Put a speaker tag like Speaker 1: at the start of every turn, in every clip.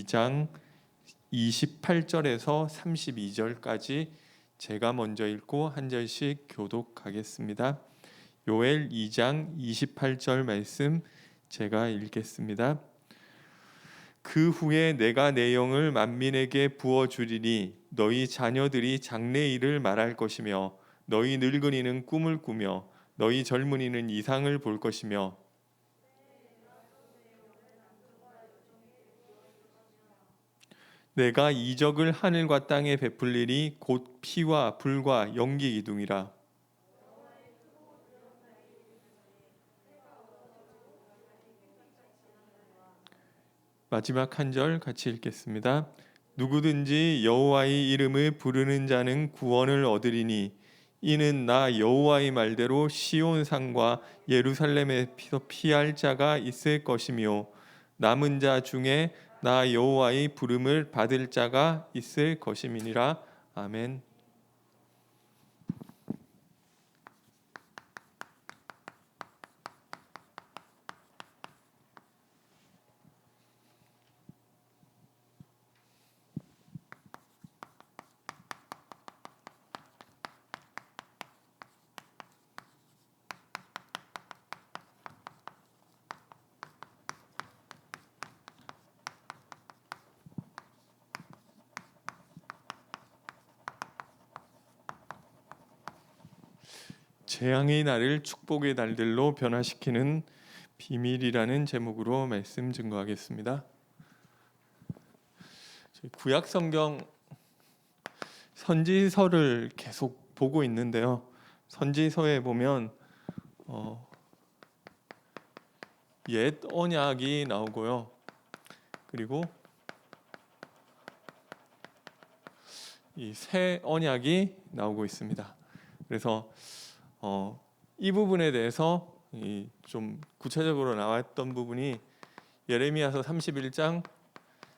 Speaker 1: 2장 28절에서 32절까지 제가 먼저 읽고 한 절씩 교독하겠습니다. 요엘 2장 28절 말씀 제가 읽겠습니다. 그 후에 내가 내 영을 만민에게 부어주리니 너희 자녀들이 장래일을 말할 것이며 너희 늙은이는 꿈을 꾸며 너희 젊은이는 이상을 볼 것이며 내가 이적을 하늘과 땅에 베풀리니 곧 피와 불과 연기 기둥이라. 마지막 한 절 같이 읽겠습니다. 누구든지 여호와의 이름을 부르는 자는 구원을 얻으리니 이는 나 여호와의 말대로 시온 산과 예루살렘에서 피할 자가 있을 것이며 남은 자 중에 나 여호와의 부름을 받을 자가 있을 것임이니라. 아멘. 재앙의 날을 축복의 날들로 변화시키는 비밀이라는 제목으로 말씀 증거하겠습니다. 구약 성경 선지서를 계속 보고 있는데요. 선지서에 보면 옛 언약이 나오고요. 그리고 이 새 언약이 나오고 있습니다. 그래서 이 부분에 대해서 좀 구체적으로 나왔던 부분이 예레미야서 31장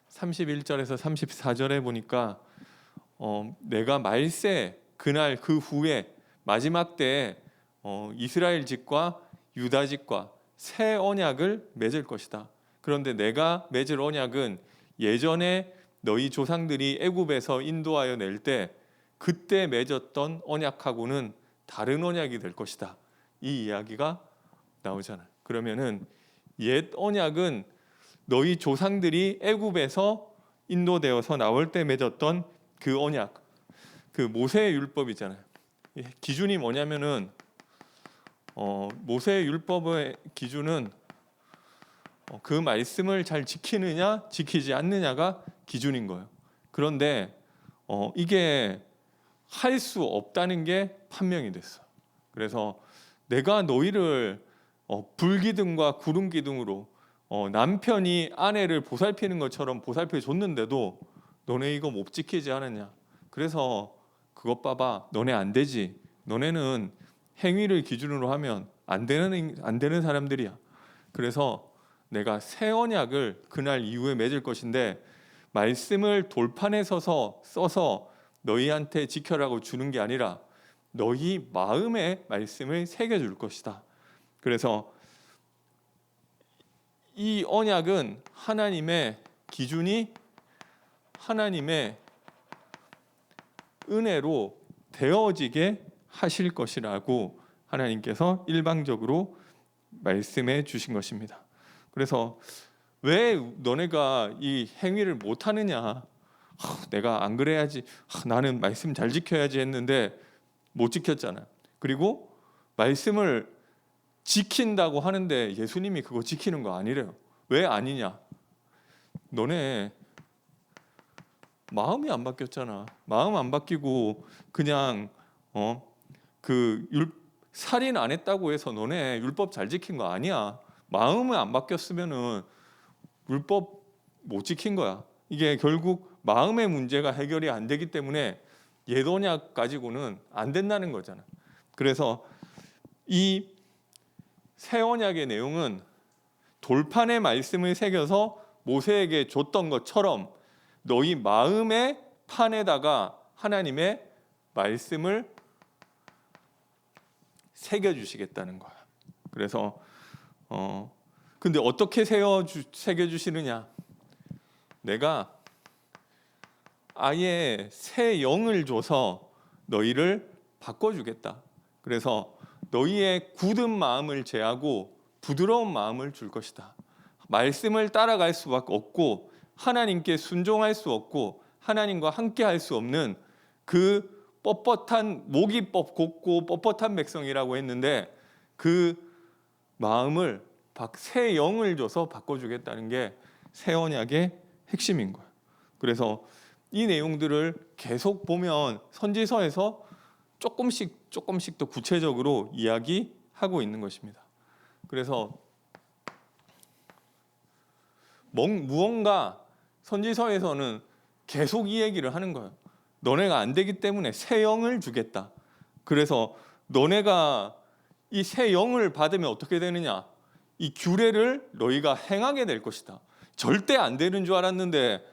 Speaker 1: 31절에서 34절에 보니까 내가 말세 그날 그 후에 마지막 때에 이스라엘 집과 유다 집과 새 언약을 맺을 것이다. 그런데 내가 맺을 언약은 예전에 너희 조상들이 애굽에서 인도하여 낼 때 그때 맺었던 언약하고는 다른 언약이 될 것이다. 이 이야기가 나오잖아요. 그러면은 옛 언약은 너희 조상들이 애굽에서 인도되어서 나올 때 맺었던 그 언약, 그 모세의 율법이잖아요. 기준이 뭐냐면은 모세의 율법의 기준은 그 말씀을 잘 지키느냐 지키지 않느냐가 기준인 거예요. 그런데 이게 할 수 없다는 게 판명이 됐어. 그래서 내가 너희를 불기둥과 구름기둥으로 남편이 아내를 보살피는 것처럼 보살펴 줬는데도 너네 이거 못 지키지 않았냐. 그래서 그것 봐봐, 너네 안 되지. 너네는 행위를 기준으로 하면 안 되는 사람들이야. 그래서 내가 새 언약을 그날 이후에 맺을 것인데 말씀을 돌판에 써서 너희한테 지켜라고 주는 게 아니라 너희 마음에 말씀을 새겨줄 것이다. 그래서 이 언약은 하나님의 기준이 하나님의 은혜로 되어지게 하실 것이라고 하나님께서 일방적으로 말씀해 주신 것입니다. 그래서 왜 너네가 이 행위를 못하느냐, 내가 안 그래야지, 나는 말씀 잘 지켜야지 했는데 못 지켰잖아요. 그리고 말씀을 지킨다고 하는데 예수님이 그거 지키는 거 아니래요. 왜 아니냐? 너네 마음이 안 바뀌었잖아. 마음 안 바뀌고 그냥 살인 안 했다고 해서 너네 율법 잘 지킨 거 아니야. 마음이 안 바뀌었으면은 율법 못 지킨 거야. 이게 결국 마음의 문제가 해결이 안 되기 때문에 옛 언약 가지고는 안 된다는 거잖아. 그래서 이 새 언약의 내용은 돌판에 말씀을 새겨서 모세에게 줬던 것처럼 너희 마음의 판에다가 하나님의 말씀을 새겨주시겠다는 거야. 그래서 근데 어떻게 새겨주시느냐? 내가 아예 새 영을 줘서 너희를 바꿔주겠다. 그래서 너희의 굳은 마음을 제하고 부드러운 마음을 줄 것이다. 말씀을 따라갈 수밖에 없고 하나님께 순종할 수 없고 하나님과 함께 할 수 없는 그 뻣뻣한 목이 곱고 뻣뻣한 백성이라고 했는데 그 마음을 새 영을 줘서 바꿔주겠다는 게 새 언약의 핵심인 거예요. 그래서 이 내용들을 계속 보면 선지서에서 조금씩 더 구체적으로 이야기하고 있는 것입니다. 그래서 무언가 선지서에서는 계속 이 얘기를 하는 거예요. 너네가 안 되기 때문에 새 영을 주겠다. 그래서 너네가 이 새 영을 받으면 어떻게 되느냐? 이 규례를 너희가 행하게 될 것이다. 절대 안 되는 줄 알았는데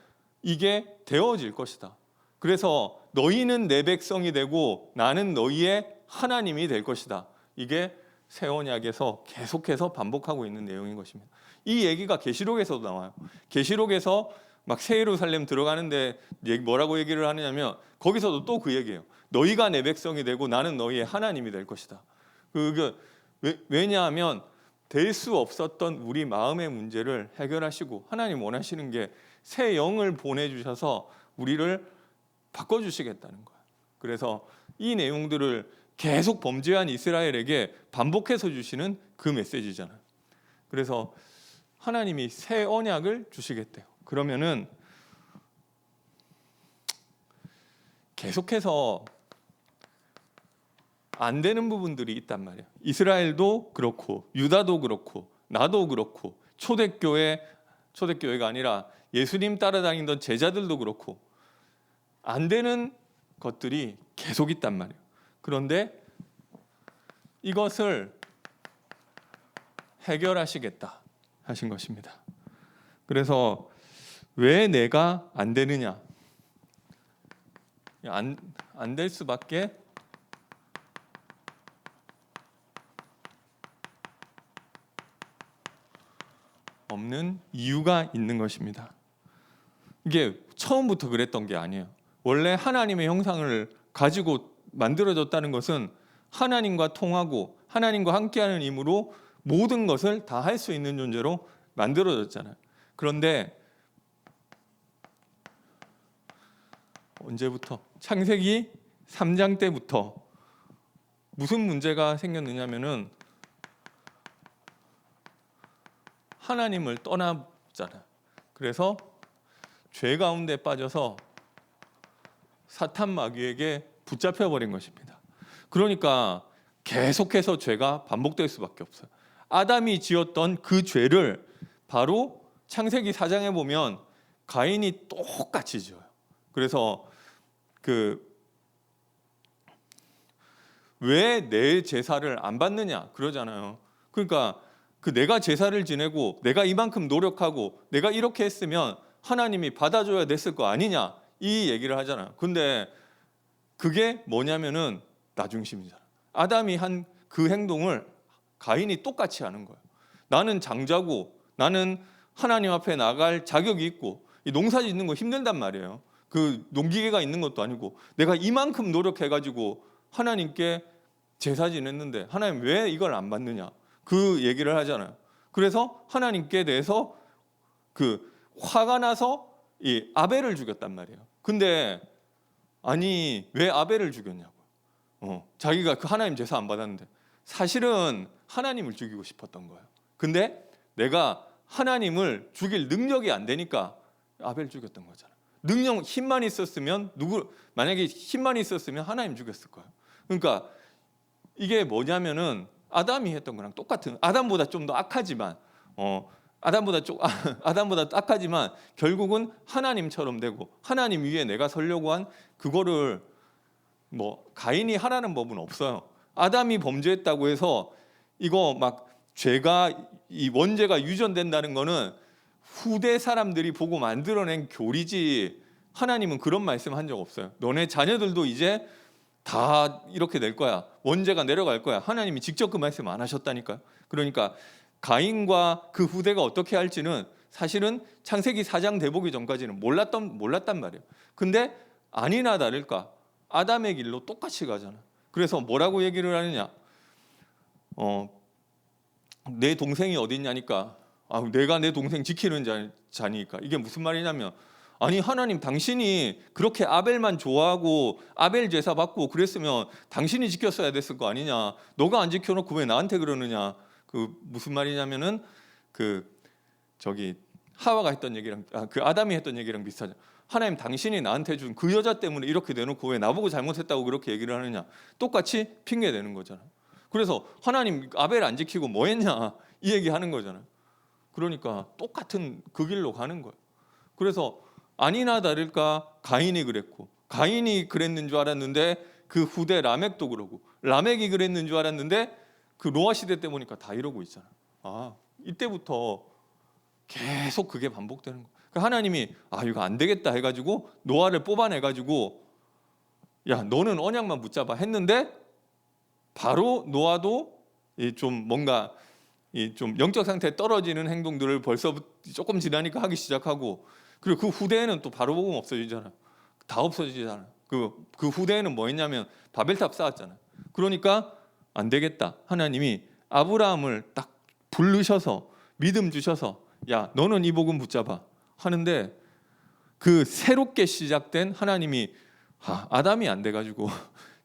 Speaker 1: 이게 되어질 것이다. 그래서 너희는 내 백성이 되고 나는 너희의 하나님이 될 것이다. 이게 새 언약에서 계속해서 반복하고 있는 내용인 것입니다. 이 얘기가 계시록에서도 나와요. 계시록에서 막 새 예루살렘 들어가는데 뭐라고 얘기를 하느냐면 거기서도 또 그 얘기예요. 너희가 내 백성이 되고 나는 너희의 하나님이 될 것이다. 왜냐하면 될 수 없었던 우리 마음의 문제를 해결하시고 하나님 원하시는 게 새 영을 보내주셔서 우리를 바꿔주시겠다는 거예요. 그래서 이 내용들을 계속 범죄한 이스라엘에게 반복해서 주시는 그 메시지잖아요. 그래서 하나님이 새 언약을 주시겠대요. 그러면은 계속해서 안 되는 부분들이 있단 말이에요. 이스라엘도 그렇고 유다도 그렇고 나도 그렇고 초대교회가 아니라 예수님 따라다니던 제자들도 그렇고 안 되는 것들이 계속 있단 말이에요. 그런데 이것을 해결하시겠다 하신 것입니다. 그래서 왜 내가 안 되느냐? 안 될 수밖에 없는 이유가 있는 것입니다. 이게 처음부터 그랬던 게 아니에요. 원래 하나님의 형상을 가지고 만들어졌다는 것은 하나님과 통하고 하나님과 함께하는 힘으로 모든 것을 다 할 수 있는 존재로 만들어졌잖아요. 그런데 언제부터? 창세기 3장 때부터 무슨 문제가 생겼느냐면은 하나님을 떠났잖아요. 그래서 죄 가운데 빠져서 사탄 마귀에게 붙잡혀 버린 것입니다. 그러니까 계속해서 죄가 반복될 수밖에 없어요. 아담이 지었던 그 죄를 바로 창세기 4장에 보면 가인이 똑같이 지어요. 그래서 왜 내 제사를 안 받느냐 그러잖아요. 그러니까 내가 제사를 지내고 내가 이만큼 노력하고 내가 이렇게 했으면 하나님이 받아줘야 됐을 거 아니냐 이 얘기를 하잖아요. 근데 그게 뭐냐면은 나 중심이잖아. 아담이 한 그 행동을 가인이 똑같이 하는 거예요. 나는 장자고 나는 하나님 앞에 나갈 자격이 있고 이 농사 짓는 거 힘들단 말이에요. 그 농기계가 있는 것도 아니고 내가 이만큼 노력해가지고 하나님께 제사 지냈는데 하나님 왜 이걸 안 받느냐 그 얘기를 하잖아요. 그래서 하나님께 대해서 화가 나서 이 아벨을 죽였단 말이에요. 근데 아니 왜 아벨을 죽였냐고. 자기가 그 하나님 제사 안 받았는데 사실은 하나님을 죽이고 싶었던 거예요. 근데 내가 하나님을 죽일 능력이 안 되니까 아벨 죽였던 거잖아. 힘만 있었으면 만약에 힘만 있었으면 하나님 죽였을 거예요. 그러니까 이게 뭐냐면은 아담이 했던 거랑 똑같은, 아담보다 좀 더 악하지만 아담보다 악하지만 결국은 하나님처럼 되고 하나님 위에 내가 서려고 한 그거를 가인이 하라는 법은 없어요. 아담이 범죄했다고 해서 이거 막 죄가 이 원죄가 유전된다는 거는 후대 사람들이 보고 만들어낸 교리지 하나님은 그런 말씀 한 적 없어요. 너네 자녀들도 이제 다 이렇게 될 거야. 원죄가 내려갈 거야. 하나님이 직접 그 말씀 안 하셨다니까요. 그러니까 가인과 그 후대가 어떻게 할지는 사실은 창세기 4장 대보기 전까지는 몰랐단 말이에요. 근데 아니나 다를까 아담의 길로 똑같이 가잖아. 그래서 뭐라고 얘기를 하느냐? 내 동생이 어디 있냐니까 내가 내 동생 지키는 자니까 이게 무슨 말이냐면 아니 하나님 당신이 그렇게 아벨만 좋아하고 아벨 제사 받고 그랬으면 당신이 지켰어야 됐을 거 아니냐. 너가 안 지켜놓고 왜 나한테 그러느냐. 그 무슨 말이냐면은 그 저기 하와가 했던 얘기랑 그 아담이 했던 얘기랑 비슷하죠. 하나님 당신이 나한테 준 그 여자 때문에 이렇게 내놓고 왜 나보고 잘못했다고 그렇게 얘기를 하느냐. 똑같이 핑계 대는 거잖아. 그래서 하나님 아벨 안 지키고 뭐 했냐 이 얘기하는 거잖아요. 그러니까 똑같은 그 길로 가는 거예요. 그래서 아니나 다를까 가인이 그랬고 가인이 그랬는 줄 알았는데 그 후대 라멕도 그러고 라멕이 그랬는 줄 알았는데 그 노아 시대 때 보니까 다 이러고 있잖아. 이때부터 계속 그게 반복되는 거예요. 그러니까 하나님이 이거 안 되겠다 해가지고 노아를 뽑아내가지고 야 너는 언약만 붙잡아 했는데 바로 노아도 좀 뭔가 좀 영적 상태에 떨어지는 행동들을 벌써 조금 지나니까 하기 시작하고 그리고 그 후대에는 또 바로 복음 없어지잖아. 다 없어지잖아. 그 후대에는 뭐 했냐면 바벨탑 쌓았잖아. 그러니까 안 되겠다. 하나님이 아브라함을 딱 부르셔서 믿음 주셔서 야 너는 이 복음 붙잡아 하는데 그 새롭게 시작된 하나님이 아담이 안 돼가지고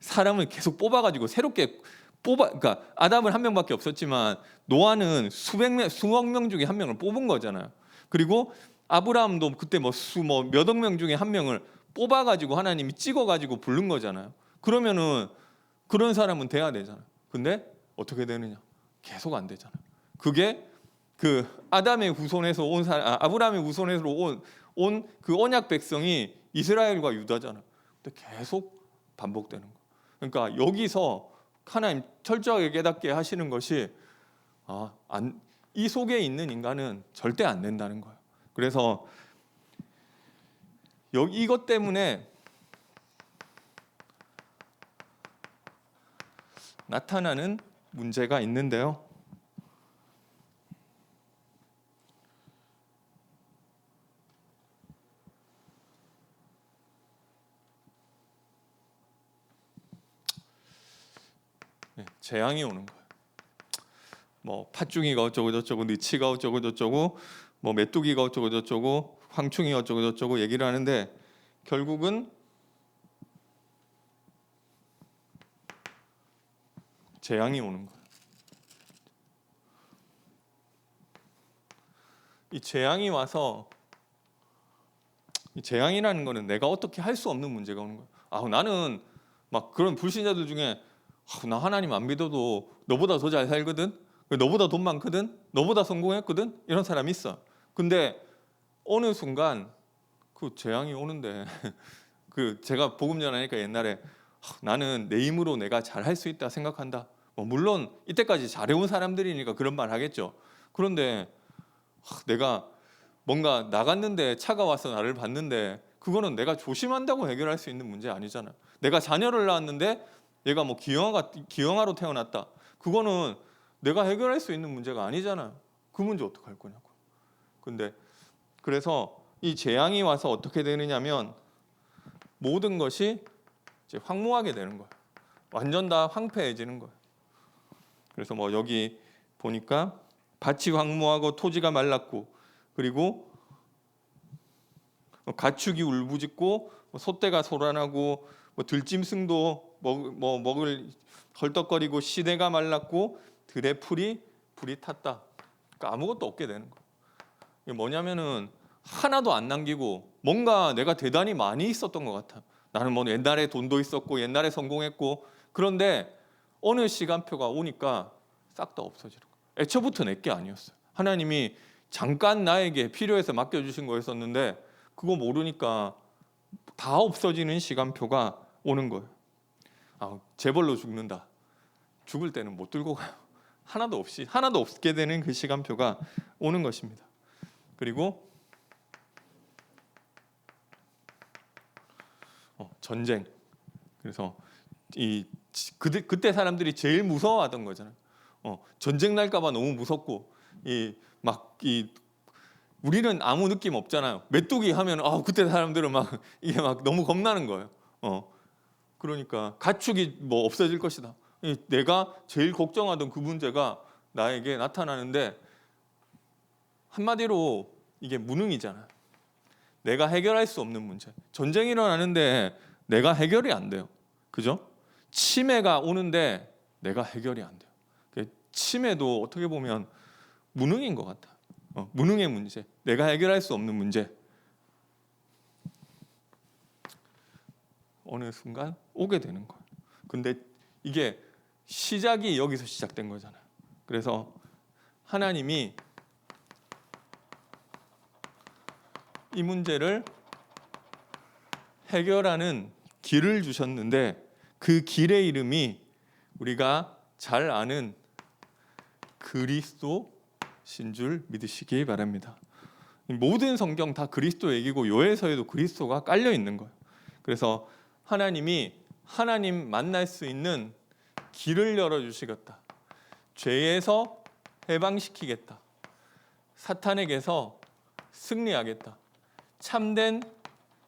Speaker 1: 사람을 계속 뽑아가지고 새롭게 그러니까 아담은 한 명밖에 없었지만 노아는 수억 명 중에 한 명을 뽑은 거잖아요. 그리고 아브라함도 그때 몇억 명 중에 한 명을 뽑아가지고 하나님이 찍어가지고 부른 거잖아요. 그러면은 그런 사람은 돼야 되잖아요. 근데 어떻게 되느냐? 계속 안 되잖아요. 그게 그 아담의 후손에서 온 아브라함의 후손에서 온 그 언약 백성이 이스라엘과 유다잖아요. 근데 계속 반복되는 거. 그러니까 여기서 하나님 철저하게 깨닫게 하시는 것이 이 속에 있는 인간은 절대 안 된다는 거예요. 그래서 이것 때문에 나타나는 문제가 있는데요. 재앙이 오는 거예요. 뭐 팥죽이가 어쩌고 저쩌고, 느치가 어쩌고 저쩌고, 뭐 메뚜기가 어쩌고 저쩌고, 황충이 어쩌고 저쩌고 얘기를 하는데 결국은 재앙이 오는 거예요. 이 재앙이 와서 이 재앙이라는 거는 내가 어떻게 할 수 없는 문제가 오는 거예요. 나는 막 그런 불신자들 중에 나 하나님 안 믿어도 너보다 더 잘 살거든. 너보다 돈 많거든. 너보다 성공했거든. 이런 사람이 있어. 근데 어느 순간 그 재앙이 오는데 제가 복음 전하니까 옛날에 나는 내 힘으로 내가 잘할 수 있다 생각한다. 물론 이때까지 잘해온 사람들이니까 그런 말 하겠죠. 그런데 내가 뭔가 나갔는데 차가 와서 나를 봤는데 그거는 내가 조심한다고 해결할 수 있는 문제 아니잖아. 내가 자녀를 낳았는데 얘가 뭐 기형아로 태어났다. 그거는 내가 해결할 수 있는 문제가 아니잖아. 그 문제 어떡할 거냐고. 근데 그래서 이 재앙이 와서 어떻게 되느냐면 모든 것이 이제 황무하게 되는 거야. 완전 다 황폐해지는 거야. 그래서 뭐 여기 보니까 밭이 황무하고 토지가 말랐고 그리고 가축이 울부짖고 소떼가 소란하고 들짐승도 먹을 헐떡거리고 시내가 말랐고 들의 불이 탔다. 그러니까 아무것도 없게 되는 거예요. 이게 뭐냐면은 하나도 안 남기고 뭔가 내가 대단히 많이 있었던 것 같아. 나는 뭐 옛날에 돈도 있었고 옛날에 성공했고 그런데 어느 시간표가 오니까 싹 다 없어지는 거예요. 애초부터 내게 아니었어요. 하나님이 잠깐 나에게 필요해서 맡겨주신 거였었는데 그거 모르니까 다 없어지는 시간표가 오는 거예요. 재벌로 죽는다. 죽을 때는 못 들고 가요. 하나도 없게 되는 그 시간표가 오는 것입니다. 그리고 전쟁. 그래서 그때 사람들이 제일 무서워하던 거잖아요. 전쟁 날까봐 너무 무섭고 우리는 아무 느낌 없잖아요. 메뚜기 하면 그때 사람들은 막 이게 막 너무 겁나는 거예요. 그러니까 가축이 뭐 없어질 것이다. 내가 제일 걱정하던 그 문제가 나에게 나타나는데 한마디로 이게 무능이잖아요. 내가 해결할 수 없는 문제. 전쟁이 일어나는데 내가 해결이 안 돼요. 그죠? 치매가 오는데 내가 해결이 안 돼요. 치매도 어떻게 보면 무능인 것 같아요. 무능의 문제. 내가 해결할 수 없는 문제. 어느 순간 오게 되는 거예요. 근데 이게 시작이 여기서 시작된 거잖아요. 그래서 하나님이 이 문제를 해결하는 길을 주셨는데 그 길의 이름이 우리가 잘 아는 그리스도신 줄 믿으시기 바랍니다. 모든 성경 다 그리스도 얘기고 요해서에도 그리스도가 깔려 있는 거예요. 그래서 하나님이 하나님 만날 수 있는 길을 열어주시겠다. 죄에서 해방시키겠다. 사탄에게서 승리하겠다. 참된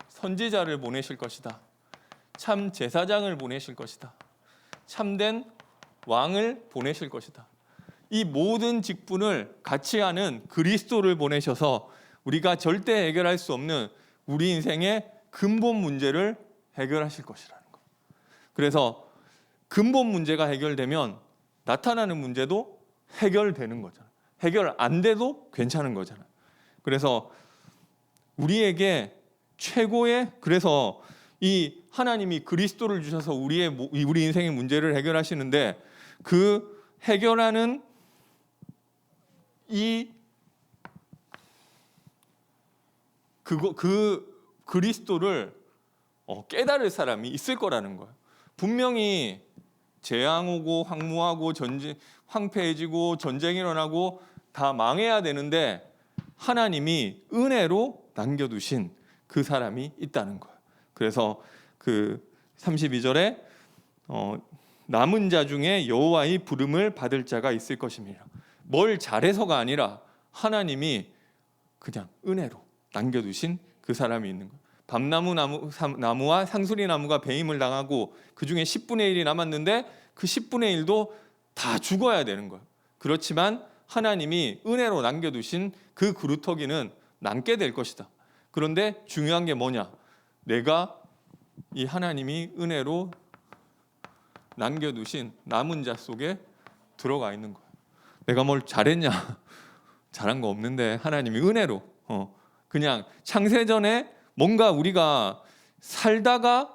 Speaker 1: 선지자를 보내실 것이다. 참 제사장을 보내실 것이다. 참된 왕을 보내실 것이다. 이 모든 직분을 같이 하는 그리스도를 보내셔서 우리가 절대 해결할 수 없는 우리 인생의 근본 문제를 해결하실 것이라는 거예요. 그래서 근본 문제가 해결되면 나타나는 문제도 해결되는 거잖아요. 해결 안 돼도 괜찮은 거잖아요. 그래서 우리에게 최고의, 그래서 이 하나님이 그리스도를 주셔서 우리 인생의 문제를 해결하시는데 그 해결하는 그 그리스도를 깨달을 사람이 있을 거라는 거예요. 분명히 재앙 오고 황무하고 황폐해지고 전쟁이 일어나고 다 망해야 되는데 하나님이 은혜로 남겨두신 그 사람이 있다는 거예요. 그래서 그 32절에 남은 자 중에 여호와의 부름을 받을 자가 있을 것입니다. 뭘 잘해서가 아니라 하나님이 그냥 은혜로 남겨두신 그 사람이 있는 거예요. 나무와 상수리 나무가 배임을 당하고 그 중에 10분의 1이 남았는데 그 10분의 1도 다 죽어야 되는 거예요. 그렇지만 하나님이 은혜로 남겨두신 그 그루터기는 남게 될 것이다. 그런데 중요한 게 뭐냐? 내가 이 하나님이 은혜로 남겨두신 남은 자 속에 들어가 있는 거예요. 내가 뭘 잘했냐? 잘한 거 없는데 하나님이 은혜로 그냥 창세전에 뭔가 우리가 살다가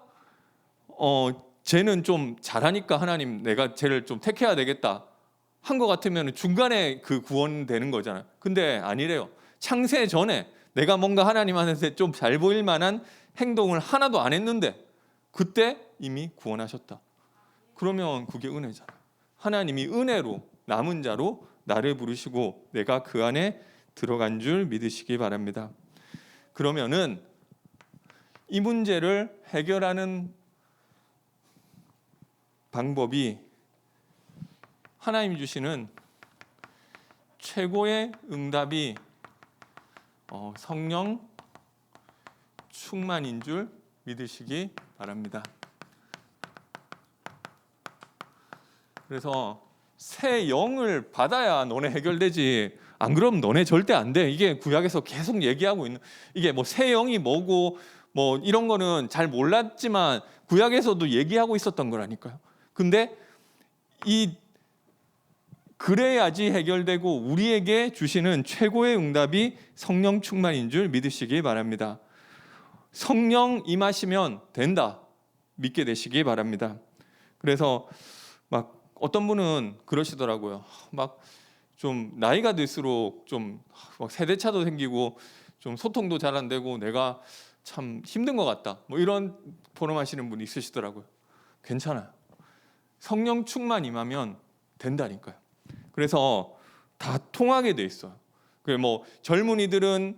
Speaker 1: 쟤는 좀 잘하니까 하나님 내가 쟤를 좀 택해야 되겠다 한 것 같으면 중간에 그 구원되는 거잖아요. 근데 아니래요. 창세 전에 내가 뭔가 하나님한테 좀 잘 보일 만한 행동을 하나도 안 했는데 그때 이미 구원하셨다. 그러면 그게 은혜잖아요. 하나님이 은혜로 남은 자로 나를 부르시고 내가 그 안에 들어간 줄 믿으시기 바랍니다. 그러면은 이 문제를 해결하는 방법이 하나님이 주시는 최고의 응답이 성령 충만인 줄 믿으시기 바랍니다. 그래서 새 영을 받아야 너네 해결되지. 안 그러면 너네 절대 안 돼. 이게 구약에서 계속 얘기하고 있는, 이게 뭐 새 영이 뭐고 뭐 이런 거는 잘 몰랐지만 구약에서도 얘기하고 있었던 거라니까요. 근데 그래야지 해결되고 우리에게 주시는 최고의 응답이 성령 충만인 줄 믿으시기 바랍니다. 성령 임하시면 된다. 믿게 되시기 바랍니다. 그래서 막 어떤 분은 그러시더라고요. 막 좀 나이가 들수록 좀 세대차도 생기고 좀 소통도 잘 안 되고 내가 참 힘든 것 같다. 뭐 이런 포럼하시는 분이 있으시더라고요. 괜찮아요. 성령 충만 임하면 된다니까요. 그래서 다 통하게 돼 있어요. 그 뭐 젊은이들은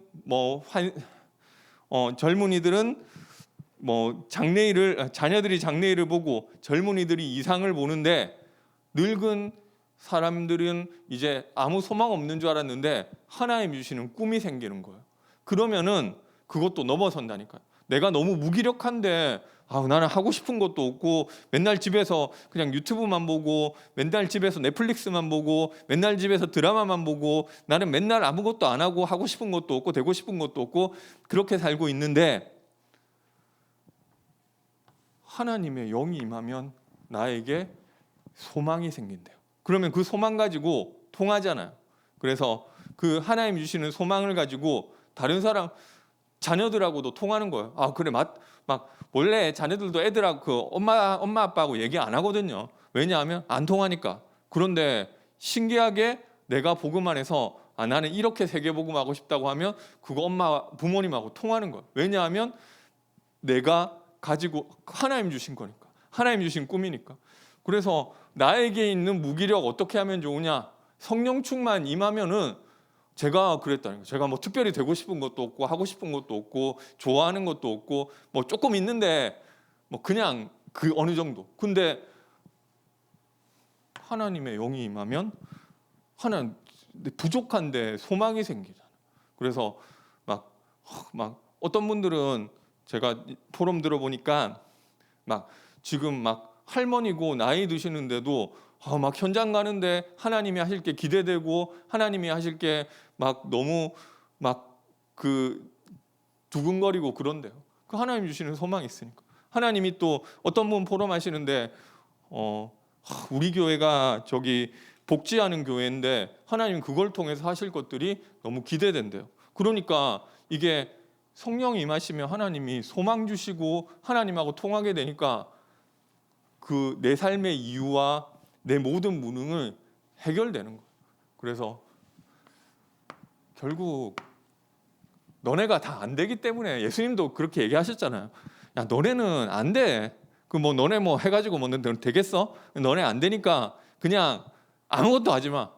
Speaker 1: 자녀들이 장래일을 보고 젊은이들이 이상을 보는데 늙은 사람들은 이제 아무 소망 없는 줄 알았는데 하나님 주시는 꿈이 생기는 거예요. 그러면은 그것도 넘어선다니까요. 내가 너무 무기력한데 나는 하고 싶은 것도 없고 맨날 집에서 그냥 유튜브만 보고 맨날 집에서 넷플릭스만 보고 맨날 집에서 드라마만 보고 나는 맨날 아무것도 안 하고 하고 싶은 것도 없고 되고 싶은 것도 없고 그렇게 살고 있는데 하나님의 영이 임하면 나에게 소망이 생긴대요. 그러면 그 소망 가지고 통하잖아요. 그래서 그 하나님 주시는 소망을 가지고 다른 사람 자녀들하고도 통하는 거예요. 그래 막 원래 자녀들도 애들하고 그 엄마 아빠하고 얘기 안 하거든요. 왜냐하면 안 통하니까. 그런데 신기하게 내가 복음 안에서 나는 이렇게 세계복음하고 싶다고 하면 그거 부모님하고 통하는 거예요. 왜냐하면 내가 가지고 하나님 주신 거니까. 하나님 주신 꿈이니까. 그래서 나에게 있는 무기력 어떻게 하면 좋으냐? 성령 충만 임하면은 제가 그랬다는 거예요. 제가 뭐 특별히 되고 싶은 것도 없고 하고 싶은 것도 없고 좋아하는 것도 없고 뭐 조금 있는데 뭐 그냥 그 어느 정도. 근데 하나님의 영이 임하면 하나님 부족한데 소망이 생기잖아요. 그래서 막 어떤 분들은 제가 포럼 들어보니까 막 지금 막 할머니고 나이 드시는데도 막 현장 가는데 하나님이 하실 게 기대되고 하나님이 하실 게 막 너무 막 그 두근거리고 그런데요. 그 하나님 주시는 소망이 있으니까. 하나님이 또 어떤 분 포럼 하시는데 우리 교회가 저기 복지하는 교회인데 하나님 그걸 통해서 하실 것들이 너무 기대된대요. 그러니까 이게 성령이 임하시면 하나님이 소망 주시고 하나님하고 통하게 되니까 그 내 삶의 이유와 내 모든 무능을 해결되는 거예요. 그래서 결국 너네가 다 안 되기 때문에 예수님도 그렇게 얘기하셨잖아요. 야 너네는 안 돼. 그 뭐 너네 뭐 해가지고 뭐 되겠어? 너네 안 되니까 그냥 아무것도 하지 마.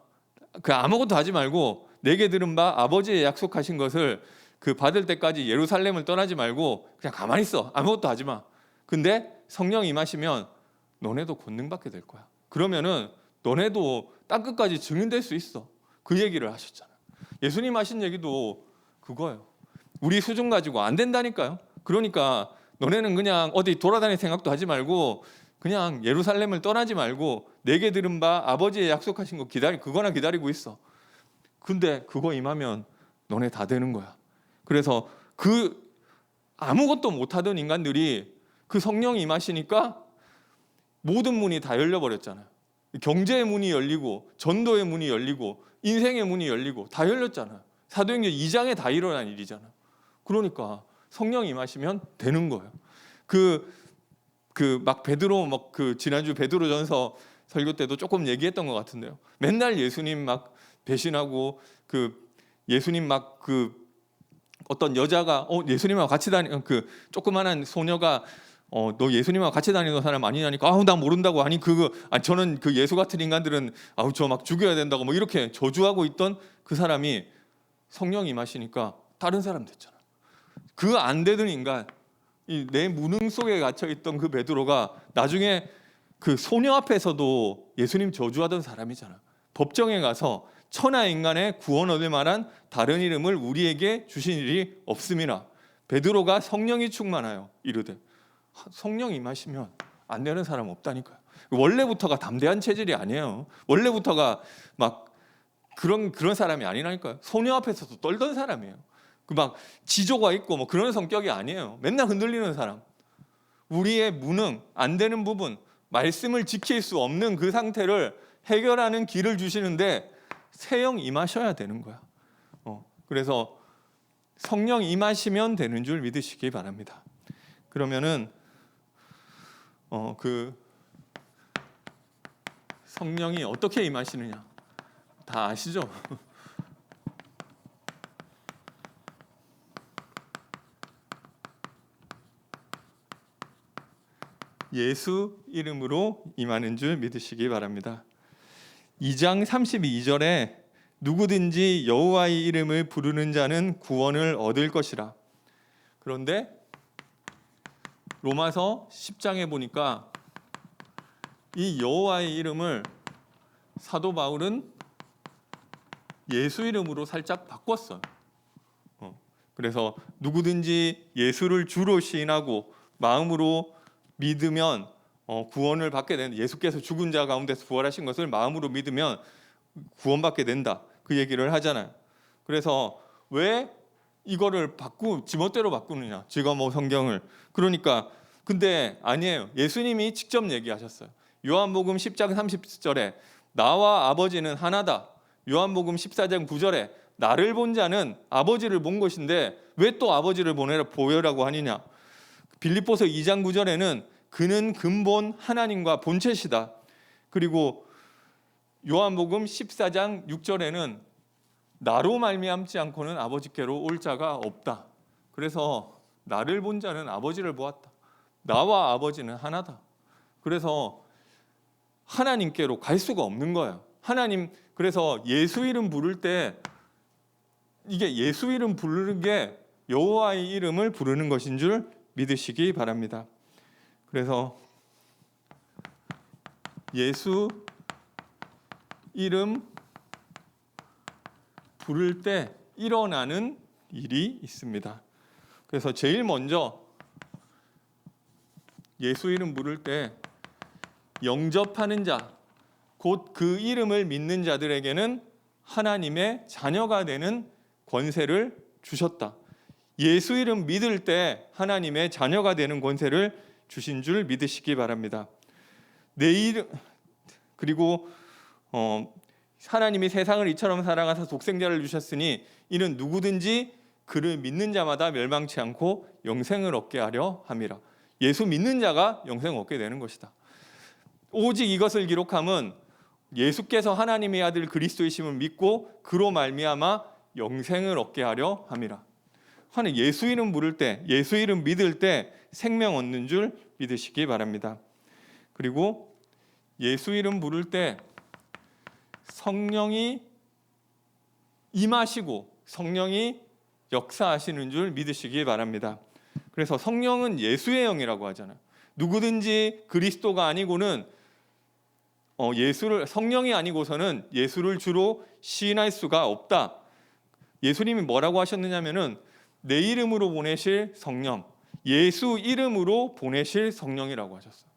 Speaker 1: 그 아무것도 하지 말고 내게 들은 바 아버지의 약속하신 것을 그 받을 때까지 예루살렘을 떠나지 말고 그냥 가만히 있어. 아무것도 하지 마. 근데 성령 임하시면 너네도 권능 받게 될 거야. 그러면은 너네도 땅끝까지 증인될 수 있어. 그 얘기를 하셨잖아요. 예수님 하신 얘기도 그거예요. 우리 수준 가지고 안 된다니까요. 그러니까 너네는 그냥 어디 돌아다닐 생각도 하지 말고 그냥 예루살렘을 떠나지 말고 내게 들은 바 아버지의 약속하신 거 그거나 기다리고 있어. 근데 그거 임하면 너네 다 되는 거야. 그래서 그 아무것도 못하던 인간들이 그 성령이 임하시니까 모든 문이 다 열려버렸잖아요. 경제의 문이 열리고 전도의 문이 열리고 인생의 문이 열리고 다 열렸잖아요. 사도행전 2장에 다 일어난 일이잖아요. 그러니까 성령이 임하시면 되는 거예요. 막 베드로 그 지난주 베드로전서 설교 때도 조금 얘기했던 것 같은데요. 맨날 예수님 막 배신하고 예수님 어떤 여자가 예수님하고 같이 다니는 그 조그만한 소녀가 너 예수님하고 같이 다니는 사람 아니냐니까 나 모른다고 저는 그 예수 같은 인간들은 저 막 죽여야 된다고 뭐 이렇게 저주하고 있던 그 사람이 성령이 임하시니까 다른 사람 됐잖아. 그 안 되던 인간 내 무능 속에 갇혀 있던 그 베드로가 나중에 그 소녀 앞에서도 예수님 저주하던 사람이잖아. 법정에 가서 천하 인간의 구원 얻을 만한 다른 이름을 우리에게 주신 일이 없음이나 베드로가 성령이 충만하여 이르되 성령 임하시면 안 되는 사람 없다니까요. 원래부터가 담대한 체질이 아니에요. 원래부터가 막 그런 사람이 아니라니까요. 소녀 앞에서도 떨던 사람이에요. 막 지조가 있고 뭐 그런 성격이 아니에요. 맨날 흔들리는 사람. 우리의 무능, 안 되는 부분, 말씀을 지킬 수 없는 그 상태를 해결하는 길을 주시는데 새영 임하셔야 되는 거야. 그래서 성령 임하시면 되는 줄 믿으시기 바랍니다. 그러면은 그 성령이 어떻게 임하시느냐 다 아시죠? 예수 이름으로 임하는 줄 믿으시기 바랍니다. 2장 32절에 누구든지 여호와의 이름을 부르는 자는 구원을 얻을 것이라. 그런데 로마서 10장에 보니까 이 여호와의 이름을 사도 바울은 예수 이름으로 살짝 바꿨어요. 그래서 누구든지 예수를 주로 시인하고 마음으로 믿으면 구원을 받게 된다. 예수께서 죽은 자 가운데서 부활하신 것을 마음으로 믿으면 구원받게 된다. 그 얘기를 하잖아요. 그래서 왜 이거를 지멋대로 바꾸느냐? 지가 뭐 성경을. 그러니까 근데 아니에요. 예수님이 직접 얘기하셨어요. 요한복음 10장 30절에 나와 아버지는 하나다. 요한복음 14장 9절에 나를 본 자는 아버지를 본 것인데 왜 또 아버지를 보여라고 하느냐? 빌립보서 2장 9절에는 그는 근본 하나님과 본체시다. 그리고 요한복음 14장 6절에는 나로 말미암지 않고는 아버지께로 올 자가 없다. 그래서 나를 본 자는 아버지를 보았다. 나와 아버지는 하나다. 그래서 하나님께로 갈 수가 없는 거예요. 하나님, 그래서 예수 이름 부를 때 이게 예수 이름 부르는 게 여호와의 이름을 부르는 것인 줄 믿으시기 바랍니다. 그래서 예수 이름 부를 때 일어나는 일이 있습니다. 그래서 제일 먼저 예수 이름 부를 때 영접하는 자, 곧 그 이름을 믿는 자들에게는 하나님의 자녀가 되는 권세를 주셨다. 예수 이름 믿을 때 하나님의 자녀가 되는 권세를 주신 줄 믿으시기 바랍니다. 내 이름, 그리고 하나님이 세상을 이처럼 사랑하사 독생자를 주셨으니 이는 누구든지 그를 믿는 자마다 멸망치 않고 영생을 얻게 하려 함이라. 예수 믿는 자가 영생을 얻게 되는 것이다. 오직 이것을 기록함은 예수께서 하나님의 아들 그리스도이심을 믿고 그로 말미암아 영생을 얻게 하려 함이라. 하는 예수 이름 부를 때, 예수 이름 믿을 때 생명 얻는 줄 믿으시기 바랍니다. 그리고 예수 이름 부를 때 성령이 임하시고 성령이 역사하시는 줄 믿으시기 바랍니다. 그래서 성령은 예수의 영이라고 하잖아요. 누구든지 그리스도가 아니고는 성령이 아니고서는 예수를 주로 시인할 수가 없다. 예수님이 뭐라고 하셨느냐면은 내 이름으로 보내실 성령, 예수 이름으로 보내실 성령이라고 하셨어요.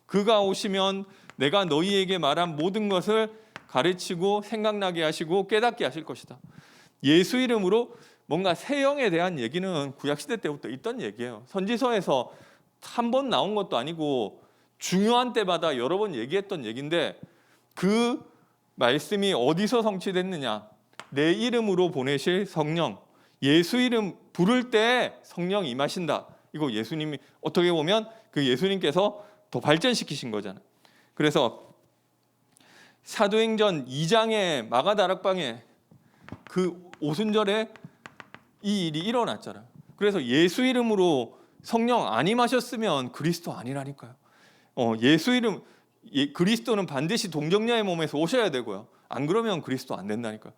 Speaker 1: 그가 오시면 내가 너희에게 말한 모든 것을 가르치고 생각나게 하시고 깨닫게 하실 것이다. 예수 이름으로 뭔가 새 영에 대한 얘기는 구약시대 때부터 있던 얘기예요. 선지서에서 한 번 나온 것도 아니고 중요한 때마다 여러 번 얘기했던 얘기인데 그 말씀이 어디서 성취됐느냐? 내 이름으로 보내실 성령, 예수 이름 부를 때 성령 임하신다. 이거 예수님이 어떻게 보면 그 예수님께서 더 발전시키신 거잖아요. 그래서 사도행전 2장의 마가다락방에 그 오순절에 이 일이 일어났잖아요. 그래서 예수 이름으로 성령 안 임하셨으면 그리스도 아니라니까요. 예수 이름, 그리스도는 반드시 동정녀의 몸에서 오셔야 되고요. 안 그러면 그리스도 안 된다니까요.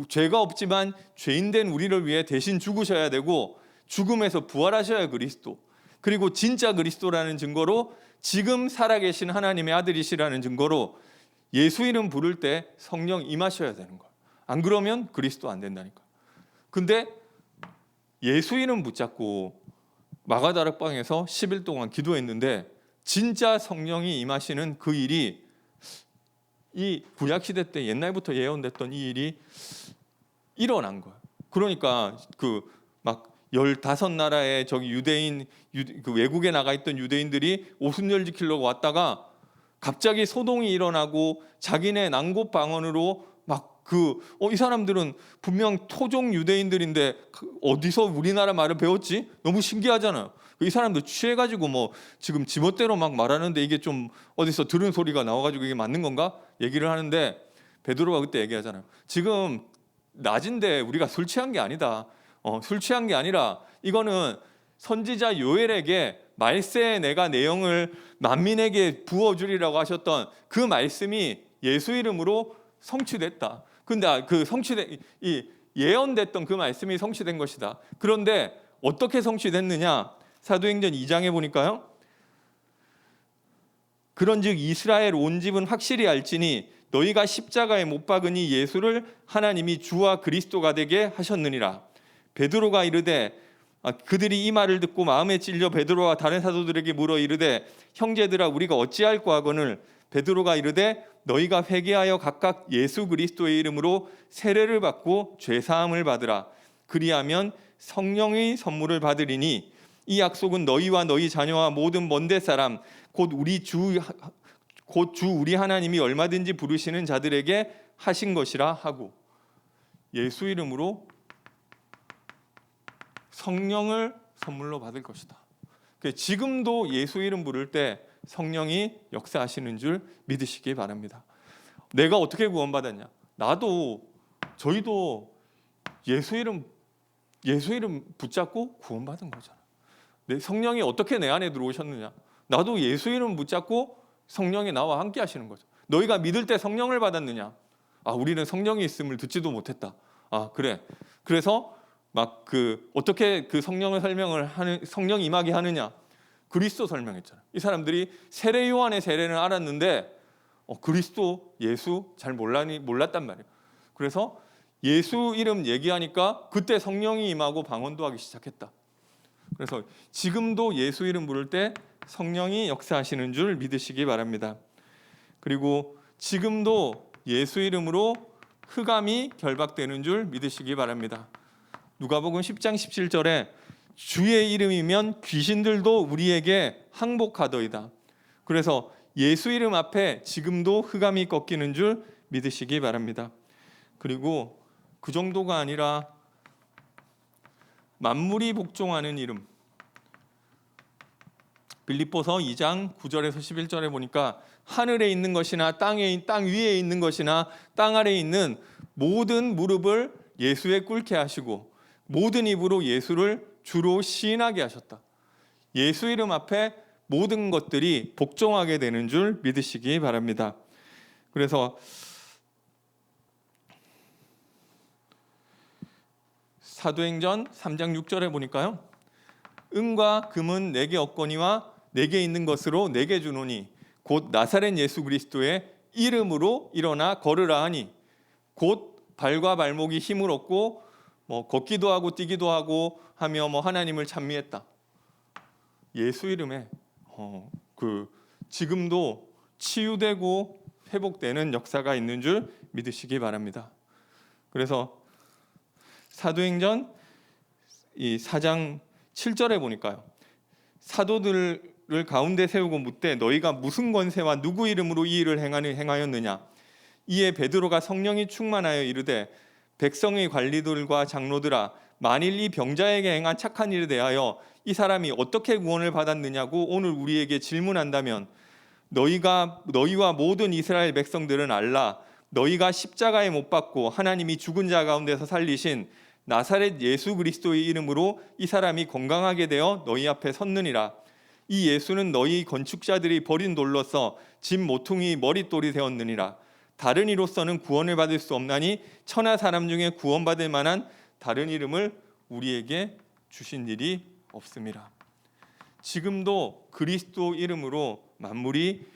Speaker 1: 죄가 없지만 죄인된 우리를 위해 대신 죽으셔야 되고 죽음에서 부활하셔야 그리스도. 그리고 진짜 그리스도라는 증거로 지금 살아계신 하나님의 아들이시라는 증거로 예수 이름 부를 때 성령 임하셔야 되는 거예요. 안 그러면 그리스도 안 된다니까요. 근데 예수 이름 붙잡고 마가다락방에서 10일 동안 기도했는데 진짜 성령이 임하시는 그 일이 이 구약시대 때 옛날부터 예언됐던 이 일이 일어난 거예요. 그러니까 그 막 15나라의 저기 그 외국에 나가 있던 유대인들이 오순절 지키려고 왔다가 갑자기 소동이 일어나고 자기네 난곳 방언으로 막 이 사람들은 분명 토종 유대인들인데 어디서 우리나라 말을 배웠지? 너무 신기하잖아요. 이 사람들 취해가지고 뭐 지금 지멋대로 막 말하는데 이게 좀 어디서 들은 소리가 나와가지고 이게 맞는 건가? 얘기를 하는데 베드로가 그때 얘기하잖아요. 지금 낮인데 우리가 술 취한 게 아니다. 술 취한 게 아니라 이거는 선지자 요엘에게 말세에 내가 내 영을 만민에게 부어주리라고 하셨던 그 말씀이 예수 이름으로 성취됐다. 근데 이 예언됐던 그 말씀이 성취된 것이다. 그런데 어떻게 성취됐느냐? 사도행전 2장에 보니까요. 그런즉 이스라엘 온 집은 확실히 알지니 너희가 십자가에 못 박으니 예수를 하나님이 주와 그리스도가 되게 하셨느니라. 베드로가 이르되 그들이 이 말을 듣고 마음에 찔려 베드로와 다른 사도들에게 물어 이르되 형제들아 우리가 어찌할꼬 하거늘 베드로가 이르되 너희가 회개하여 각각 예수 그리스도의 이름으로 세례를 받고 죄 사함을 받으라. 그리하면 성령의 선물을 받으리니 이 약속은 너희와 너희 자녀와 모든 먼데 사람 곧 주 우리 하나님이 얼마든지 부르시는 자들에게 하신 것이라 하고, 예수 이름으로 성령을 선물로 받을 것이다. 지금도 예수 이름 부를 때 성령이 역사하시는 줄 믿으시기 바랍니다. 내가 어떻게 구원받았냐? 저희도 예수 이름 붙잡고 구원받은 거잖아. 성령이 어떻게 내 안에 들어오셨느냐? 나도 예수 이름 붙잡고 성령이 나와 함께 하시는 거죠. 너희가 믿을 때 성령을 받았느냐? 우리는 성령이 있음을 듣지도 못했다. 그래. 그래서 어떻게 그 성령을 성령 임하게 하느냐? 그리스도 설명했잖아. 이 사람들이 세례 요한의 세례는 알았는데 그리스도 예수 잘 몰랐단 말이에요. 그래서 예수 이름 얘기하니까 그때 성령이 임하고 방언도 하기 시작했다. 그래서 지금도 예수 이름 부를 때 성령이 역사하시는 줄 믿으시기 바랍니다. 그리고 지금도 예수 이름으로 흑암이 결박되는 줄 믿으시기 바랍니다. 누가복음 10장 17절에 주의 이름이면 귀신들도 우리에게 항복하더이다. 그래서 예수 이름 앞에 지금도 흑암이 꺾이는 줄 믿으시기 바랍니다. 그리고 그 정도가 아니라 만물이 복종하는 이름, 빌립보서 2장 9절에서 11절에 보니까 하늘에 있는 것이나 땅 위에 있는 것이나 땅 아래에 있는 모든 무릎을 예수에 꿇게 하시고 모든 입으로 예수를 주로 시인하게 하셨다. 예수 이름 앞에 모든 것들이 복종하게 되는 줄 믿으시기 바랍니다. 그래서 사도행전 3장 6절에 보니까요, 은과 금은 내게 없거니와 내게 있는 것으로 내게 주노니 곧 나사렛 예수 그리스도의 이름으로 일어나 걸으라 하니, 곧 발과 발목이 힘을 얻고 걷기도 하고 뛰기도 하고 하며 하나님을 찬미했다. 예수 이름에 지금도 치유되고 회복되는 역사가 있는 줄 믿으시기 바랍니다. 그래서 사도행전 4장 7절에 보니까요, 사도들을 가운데 세우고 묻되 너희가 무슨 권세와 누구 이름으로 이 일을 행하였느냐? 이에 베드로가 성령이 충만하여 이르되 백성의 관리들과 장로들아, 만일 이 병자에게 행한 착한 일에 대하여 이 사람이 어떻게 구원을 받았느냐고 오늘 우리에게 질문한다면 너희와 모든 이스라엘 백성들은 알라. 너희가 십자가에 못 박고 하나님이 죽은 자 가운데서 살리신 나사렛 예수 그리스도의 이름으로 이 사람이 건강하게 되어 너희 앞에 섰느니라. 이 예수는 너희 건축자들이 버린 돌로서 집 모퉁이 머릿돌이 되었느니라. 다른 이로서는 구원을 받을 수 없나니 천하 사람 중에 구원받을 만한 다른 이름을 우리에게 주신 일이 없습니다. 지금도 그리스도 이름으로 만물이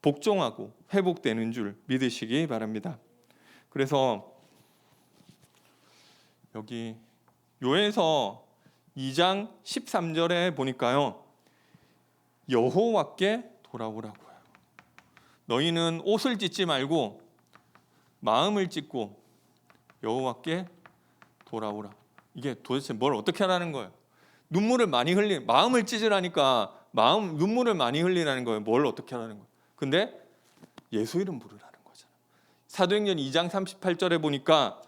Speaker 1: 복종하고 회복되는 줄 믿으시기 바랍니다. 그래서 여기 요에서 2장 13절에 보니까요, 여호와께 돌아오라고 해요. 너희는 옷을 찢지 말고 마음을 찢고 여호와께 돌아오라. 이게 도대체 뭘 어떻게 하라는 거예요? 마음을 찢으라니까 눈물을 많이 흘리라는 거예요. 뭘 어떻게 하라는 거예요? 근데 예수 이름 부르라는 거잖아요. 사도행전 2장 38절에 보니까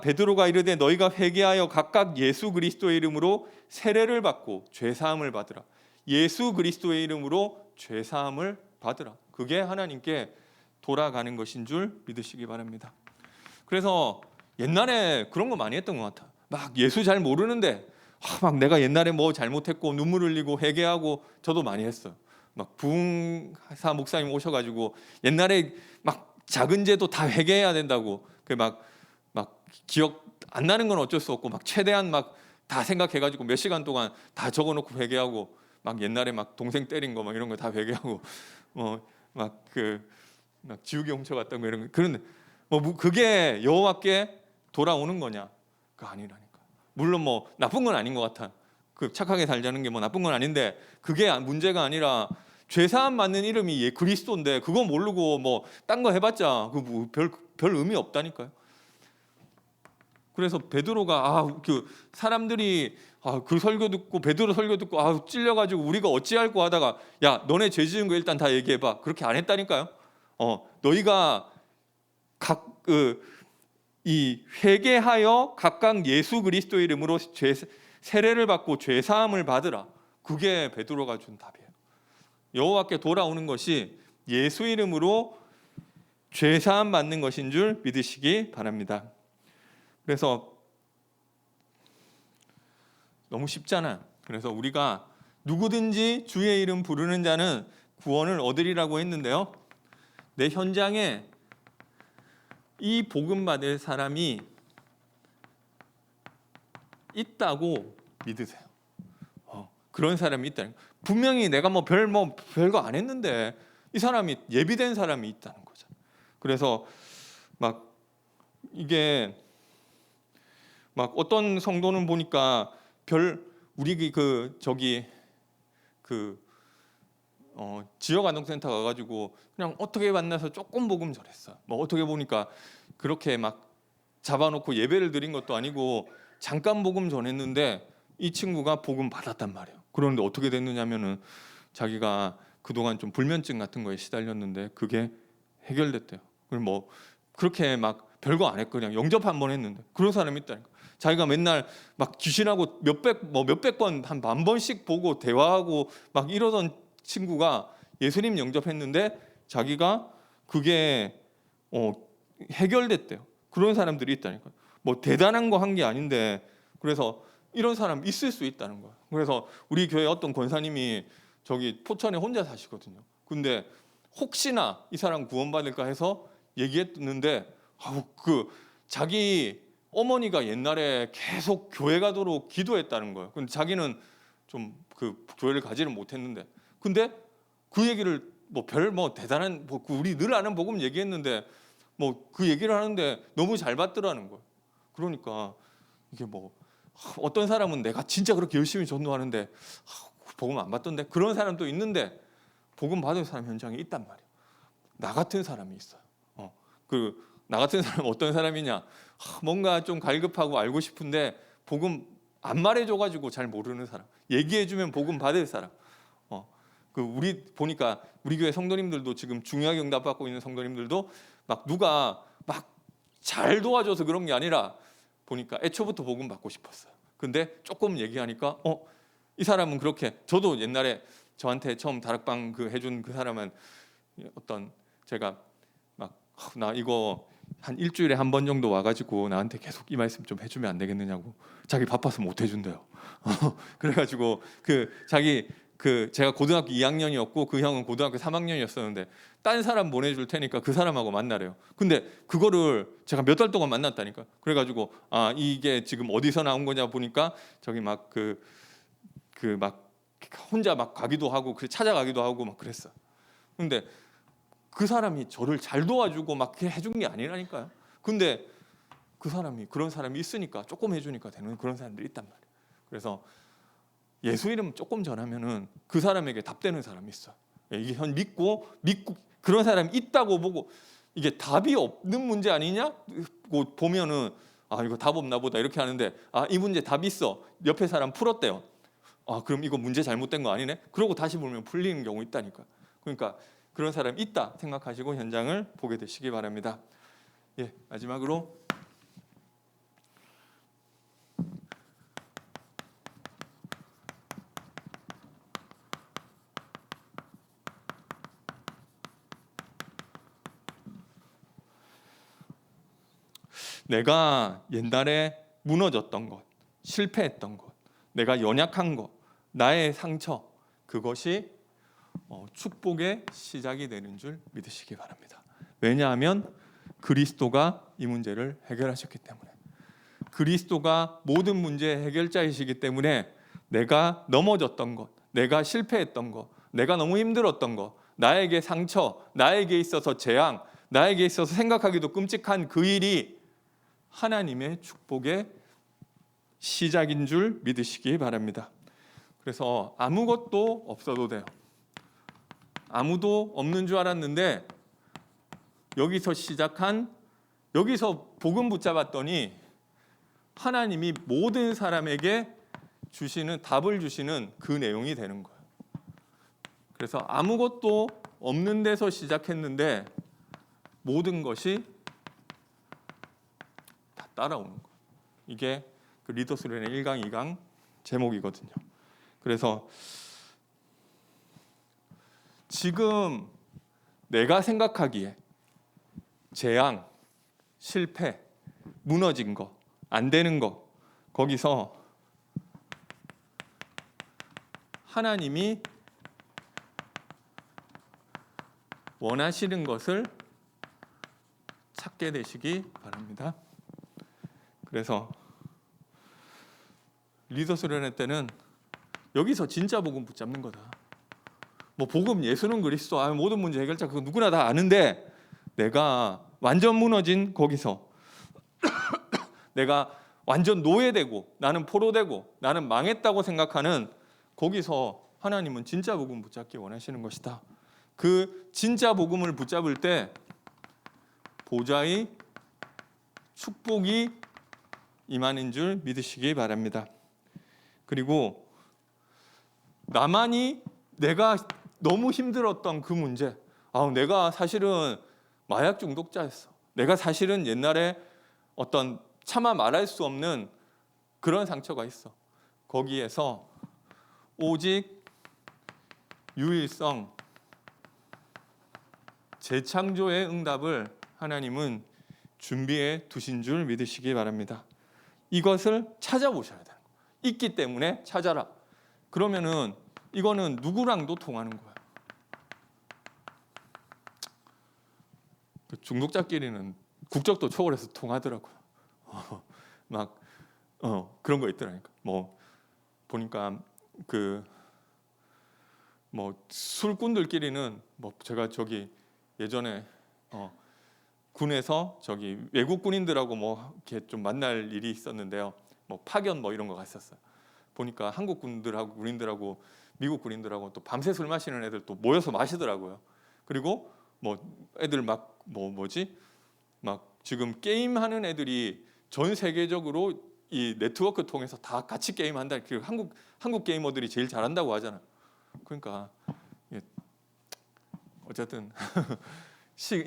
Speaker 1: 베드로가 이르되 너희가 회개하여 각각 예수 그리스도의 이름으로 세례를 받고 죄 사함을 받으라. 예수 그리스도의 이름으로 죄 사함을 받으라. 그게 하나님께 돌아가는 것인 줄 믿으시기 바랍니다. 그래서 옛날에 그런 거 많이 했던 것 같아. 막 예수 잘 모르는데 막 내가 옛날에 뭐 잘못했고 눈물 흘리고 회개하고, 저도 많이 했어요. 막 부흥사 목사님 오셔가지고 옛날에 막 작은 죄도 다 회개해야 된다고, 막 기억 안 나는 건 어쩔 수 없고 막 최대한 막 다 생각해가지고 몇 시간 동안 다 적어놓고 회개하고, 막 옛날에 막 동생 때린 거 막 이런 거 다 회개하고 막 지우개 훔쳐갔던 거 이런 거. 그런데 그게 여호와께 돌아오는 거냐? 그 아니라니까. 물론 나쁜 건 아닌 것 같아. 그 착하게 살자는 게 나쁜 건 아닌데 그게 문제가 아니라 죄 사함 받는 이름이 그리스도인데 그거 모르고 딴 거 해봤자 별 의미 없다니까요. 그래서 베드로가 사람들이 그 설교 듣고 베드로 설교 듣고 찔려가지고 우리가 어찌할꼬 하다가 야 너네 죄 지은 거 일단 다 얘기해봐. 그렇게 안 했다니까요. 너희가 이 회개하여 각각 예수 그리스도의 이름으로 세례를 받고 죄 사함을 받으라. 그게 베드로가 준 답이에요. 여호와께 돌아오는 것이 예수 이름으로 죄 사함 받는 것인 줄 믿으시기 바랍니다. 그래서 너무 쉽잖아. 그래서 우리가 누구든지 주의 이름 부르는 자는 구원을 얻으리라고 했는데요. 내 현장에 이 복음 받을 사람이 있다고 믿으세요. 그런 사람이 있다는 거예요. 분명히 내가 별거 안 했는데 이 사람이 예비된 사람이 있다는 거죠. 그래서 이게 어떤 성도는 보니까 우리 지역 아동센터 가가지고 그냥 어떻게 만나서 조금 복음 전했어. 어떻게 보니까 그렇게 잡아놓고 예배를 드린 것도 아니고 잠깐 복음 전했는데 이 친구가 복음 받았단 말이에요. 그런데 어떻게 됐느냐면은 자기가 그동안 좀 불면증 같은 거에 시달렸는데 그게 해결됐대요. 그리고 그렇게 별거 안 했고 그냥 영접 한 번 했는데 그런 사람이 있다니까. 자기가 맨날 귀신하고 몇백 번 한 10,000번씩 보고 대화하고 이러던 친구가 예수님 영접했는데 자기가 그게 해결됐대요. 그런 사람들이 있다니까. 대단한 거 한 게 아닌데 그래서 이런 사람 있을 수 있다는 거야. 그래서 우리 교회 어떤 권사님이 저기 포천에 혼자 사시거든요. 근데 혹시나 이 사람 구원받을까 해서 얘기했는데 자기 어머니가 옛날에 계속 교회 가도록 기도했다는 거예요. 근데 자기는 좀 교회를 가지를 못했는데 근데 그 얘기를 대단한 우리 늘 아는 복음 얘기했는데 그 얘기를 하는데 너무 잘 받더라는 거예요. 그러니까 이게 어떤 사람은 내가 진짜 그렇게 열심히 전도하는데 복음 안 받던데 그런 사람도 있는데 복음 받은 사람 현장에 있단 말이에요. 나 같은 사람이 있어요. 나 같은 사람은 어떤 사람이냐? 뭔가 좀 갈급하고 알고 싶은데 복음 안 말해줘가지고 잘 모르는 사람. 얘기해주면 복음 받을 사람. 우리 보니까 우리 교회 성도님들도 지금 중요하게 응답받고 있는 성도님들도 누가 잘 도와줘서 그런 게 아니라 보니까 애초부터 복음 받고 싶었어요. 근데 조금 얘기하니까 이 사람은 그렇게 저도 옛날에 저한테 처음 다락방 해준 그 사람은 제가 나 이거 한 일주일에 한 번 정도 와가지고 나한테 계속 이 말씀 좀 해주면 안 되겠느냐고. 자기 바빠서 못 해준대요. 그래가지고 제가 고등학교 2학년이었고 그 형은 고등학교 3학년이었었는데 딴 사람 보내줄 테니까 그 사람하고 만나래요. 근데 그거를 제가 몇 달 동안 만났다니까. 그래가지고 이게 지금 어디서 나온 거냐 보니까 저기 혼자 가기도 하고 찾아가기도 하고 그랬어. 근데 그 사람이 저를 잘 도와주고 해준 게 아니라니까요. 근데 그런 사람이 있으니까 조금 해주니까 되는 그런 사람들이 있단 말이에요. 그래서 예수 이름 조금 전하면은 그 사람에게 답되는 사람이 있어. 이게 믿고 그런 사람이 있다고 보고 이게 답이 없는 문제 아니냐? 보면은 이거 답 없나 보다 이렇게 하는데 이 문제 답 있어. 옆에 사람 풀었대요. 그럼 이거 문제 잘못된 거 아니네? 그러고 다시 보면 풀리는 경우 있다니까. 그러니까 그런 사람이 있다 생각하시고 현장을 보게 되시기 바랍니다. 마지막으로 내가 옛날에 무너졌던 것, 실패했던 것, 내가 연약한 것, 나의 상처, 그것이 축복의 시작이 되는 줄 믿으시기 바랍니다. 왜냐하면 그리스도가 이 문제를 해결하셨기 때문에, 그리스도가 모든 문제의 해결자이시기 때문에 내가 넘어졌던 것, 내가 실패했던 거, 내가 너무 힘들었던 거, 나에게 상처, 나에게 있어서 재앙, 나에게 있어서 생각하기도 끔찍한 그 일이 하나님의 축복의 시작인 줄 믿으시기 바랍니다. 그래서 아무것도 없어도 돼요. 아무도 없는 줄 알았는데 여기서 시작한, 여기서 복음 붙잡았더니 하나님이 모든 사람에게 주시는, 답을 주시는 그 내용이 되는 거예요. 그래서 아무것도 없는 데서 시작했는데 모든 것이 다 따라오는 거예요. 이게 그 리더스론의 1강, 2강 제목이거든요. 그래서 지금 내가 생각하기에 재앙, 실패, 무너진 거, 안 되는 거, 거기서 하나님이 원하시는 것을 찾게 되시기 바랍니다. 그래서 리더스련회 때는 여기서 진짜 복음 붙잡는 거다. 뭐 복음, 예수는 그리스도, 모든 문제 해결자, 그거 누구나 다 아는데 내가 완전 무너진 거기서 내가 완전 노예되고 나는 포로되고 나는 망했다고 생각하는 거기서 하나님은 진짜 복음 붙잡기 원하시는 것이다. 그 진짜 복음을 붙잡을 때 보좌의 축복이 임하는 줄 믿으시기 바랍니다. 그리고 나만이 내가 너무 힘들었던 그 문제, 내가 사실은 마약 중독자였어. 내가 사실은 옛날에 어떤 차마 말할 수 없는 그런 상처가 있어. 거기에서 오직 유일성, 재창조의 응답을 하나님은 준비해 두신 줄 믿으시기 바랍니다. 이것을 찾아보셔야 돼요. 있기 때문에 찾아라. 그러면은 이거는 누구랑도 통하는 거예요. 중독자끼리는 국적도 초월해서 통하더라고요. 그런 거 있더라니까. 뭐 보니까 술꾼들끼리는 제가 저기 예전에 군에서 저기 외국 군인들하고 이렇게 좀 만날 일이 있었는데요. 파견 이런 거 갔었어요. 보니까 한국 군들하고 군인들하고 미국 군인들하고 또 밤새 술 마시는 애들 또 모여서 마시더라고요. 그리고 애들 막 지금 게임하는 애들이 전 세계적으로 이 네트워크 통해서 다 같이 게임한다. 그 한국 게이머들이 제일 잘한다고 하잖아요. 그러니까 어쨌든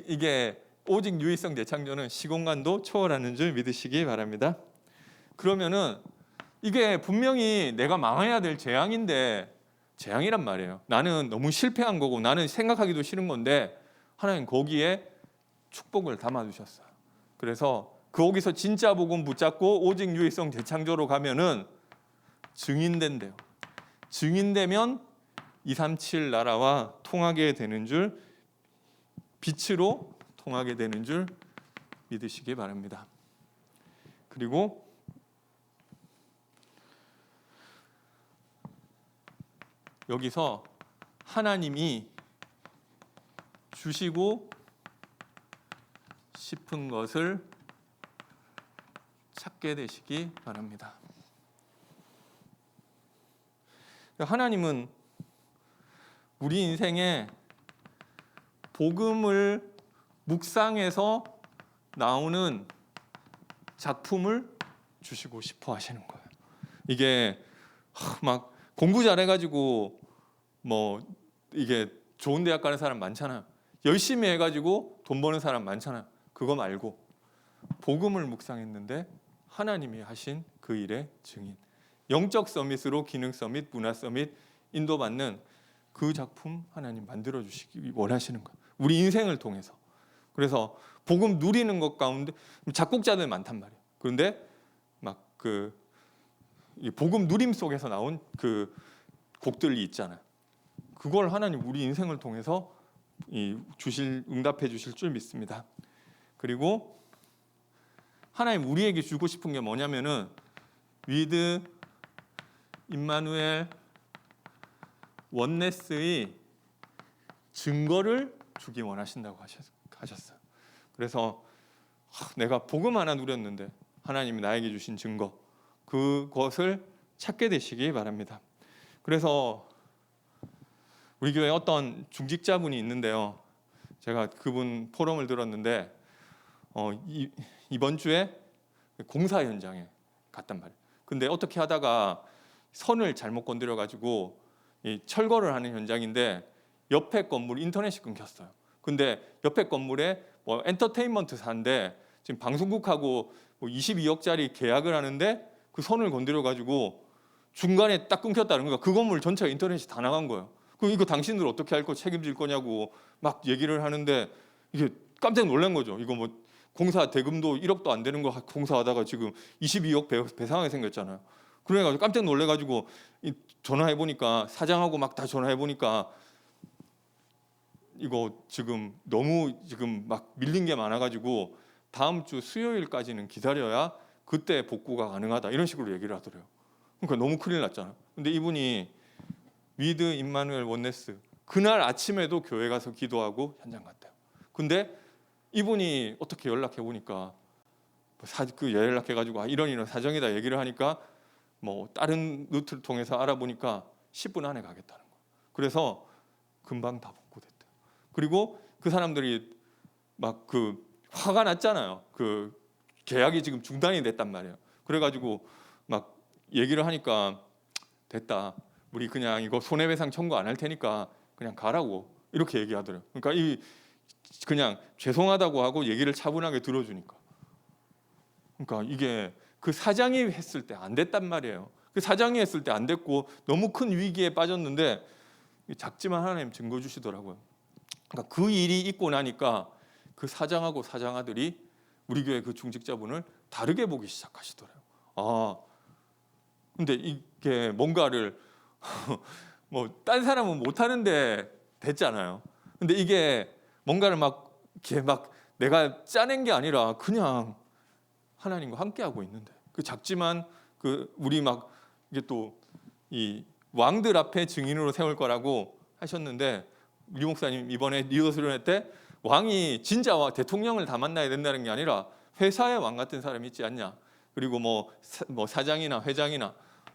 Speaker 1: 이게 오직 유일성 재창조는 시공간도 초월하는 줄 믿으시기 바랍니다. 그러면은 이게 분명히 내가 망해야 될 재앙인데, 재앙이란 말이에요. 나는 너무 실패한 거고 나는 생각하기도 싫은 건데 하나님 거기에 축복을 담아주셨어요. 그래서 거기서 진짜 복음 붙잡고 오직 유일성 재창조로 가면은 증인된대요. 증인되면 237 나라와 통하게 되는 줄, 빛으로 통하게 되는 줄 믿으시기 바랍니다. 그리고 여기서 하나님이 주시고 싶은 것을 찾게 되시기 바랍니다. 하나님은 우리 인생에 복음을 묵상해서 나오는 작품을 주시고 싶어 하시는 거예요. 이게 막 공부 잘해가지고 이게 좋은 대학 가는 사람 많잖아요. 열심히 해가지고 돈 버는 사람 많잖아요. 그거 말고 복음을 묵상했는데 하나님이 하신 그 일의 증인, 영적 서밋으로 기능 서밋, 문화 서밋 인도받는 그 작품 하나님 만들어 주시기 원하시는 거예요. 우리 인생을 통해서. 그래서 복음 누리는 것 가운데 작곡자들 많단 말이에요. 그런데 이 복음 누림 속에서 나온 그 곡들이 있잖아요. 그걸 하나님 우리 인생을 통해서 응답해 주실 줄 믿습니다. 그리고 하나님 우리에게 주고 싶은 게 뭐냐면은 위드 임마누엘 원네스의 증거를 주기 원하신다고 하셨어요. 그래서 내가 복음 하나 누렸는데 하나님이 나에게 주신 증거, 그것을 찾게 되시기 바랍니다. 그래서 우리 교회에 어떤 중직자분이 있는데요. 제가 그분 포럼을 들었는데 이번 주에 공사 현장에 갔단 말이에요. 근데 어떻게 하다가 선을 잘못 건드려 가지고 철거를 하는 현장인데 옆에 건물 인터넷이 끊겼어요. 근데 옆에 건물에 뭐 엔터테인먼트사인데 지금 방송국하고 뭐 22억짜리 계약을 하는데 그 선을 건드려 가지고 중간에 딱 끊겼다는 거야. 그 건물 전체가 인터넷이 다 나간 거예요. 그럼 이거 당신들 어떻게 할 거 책임질 거냐고 막 얘기를 하는데 이게 깜짝 놀란 거죠. 이거 뭐 공사 대금도 1억도 안 되는 거 공사하다가 지금 22억 배상하게 생겼잖아요. 그래가지고 깜짝 놀래가지고 전화해 보니까 사장하고 막 다 전화해 보니까 이거 지금 너무 지금 막 밀린 게 많아가지고 다음 주 수요일까지는 기다려야 그때 복구가 가능하다 이런 식으로 얘기를 하더래요. 그러니까 너무 큰일 났잖아. 근데 이분이 위드 임마누엘 원네스 그날 아침에도 교회 가서 기도하고 현장 갔대요. 근데 이분이 어떻게 연락해 보니까 그 연락해가지고 이런 사정이다 얘기를 하니까 뭐 다른 루트를 통해서 알아보니까 10분 안에 가겠다는 거예요. 그래서 금방 다 복구됐대요. 그리고 그 사람들이 막 그 화가 났잖아요. 그 계약이 지금 중단이 됐단 말이에요. 그래가지고 막 얘기를 하니까 됐다. 우리 그냥 이거 손해배상 청구 안 할 테니까 그냥 가라고 이렇게 얘기하더래요. 그러니까 그냥 죄송하다고 하고 얘기를 차분하게 들어주니까. 그러니까 이게 그 사장이 했을 때 안 됐단 말이에요. 그 사장이 했을 때 안 됐고 너무 큰 위기에 빠졌는데 작지만 하나님 증거 주시더라고요. 그러니까 그 일이 있고 나니까 그 사장하고 사장아들이 우리 교회 그 중직자분을 다르게 보기 시작하시더래요. 근데 이게 뭔가를 뭐 딴 사람은 못 하는데 됐잖아요. 근데 이게 뭔가를 막 이렇게 막 내가 짜낸 게 아니라 그냥 하나님과 함께 하고 있는데 그 작지만 그 우리 막 이게 또 이 왕들 앞에 증인으로 세울 거라고 하셨는데 리 목사님 이번에 리더 수련회 때 왕이 진짜 대통령을 다 만나야 된다는 게 아니라 회사의 왕 같은 사람이 있지 않냐. 그리고 뭐 사장이나 회장이나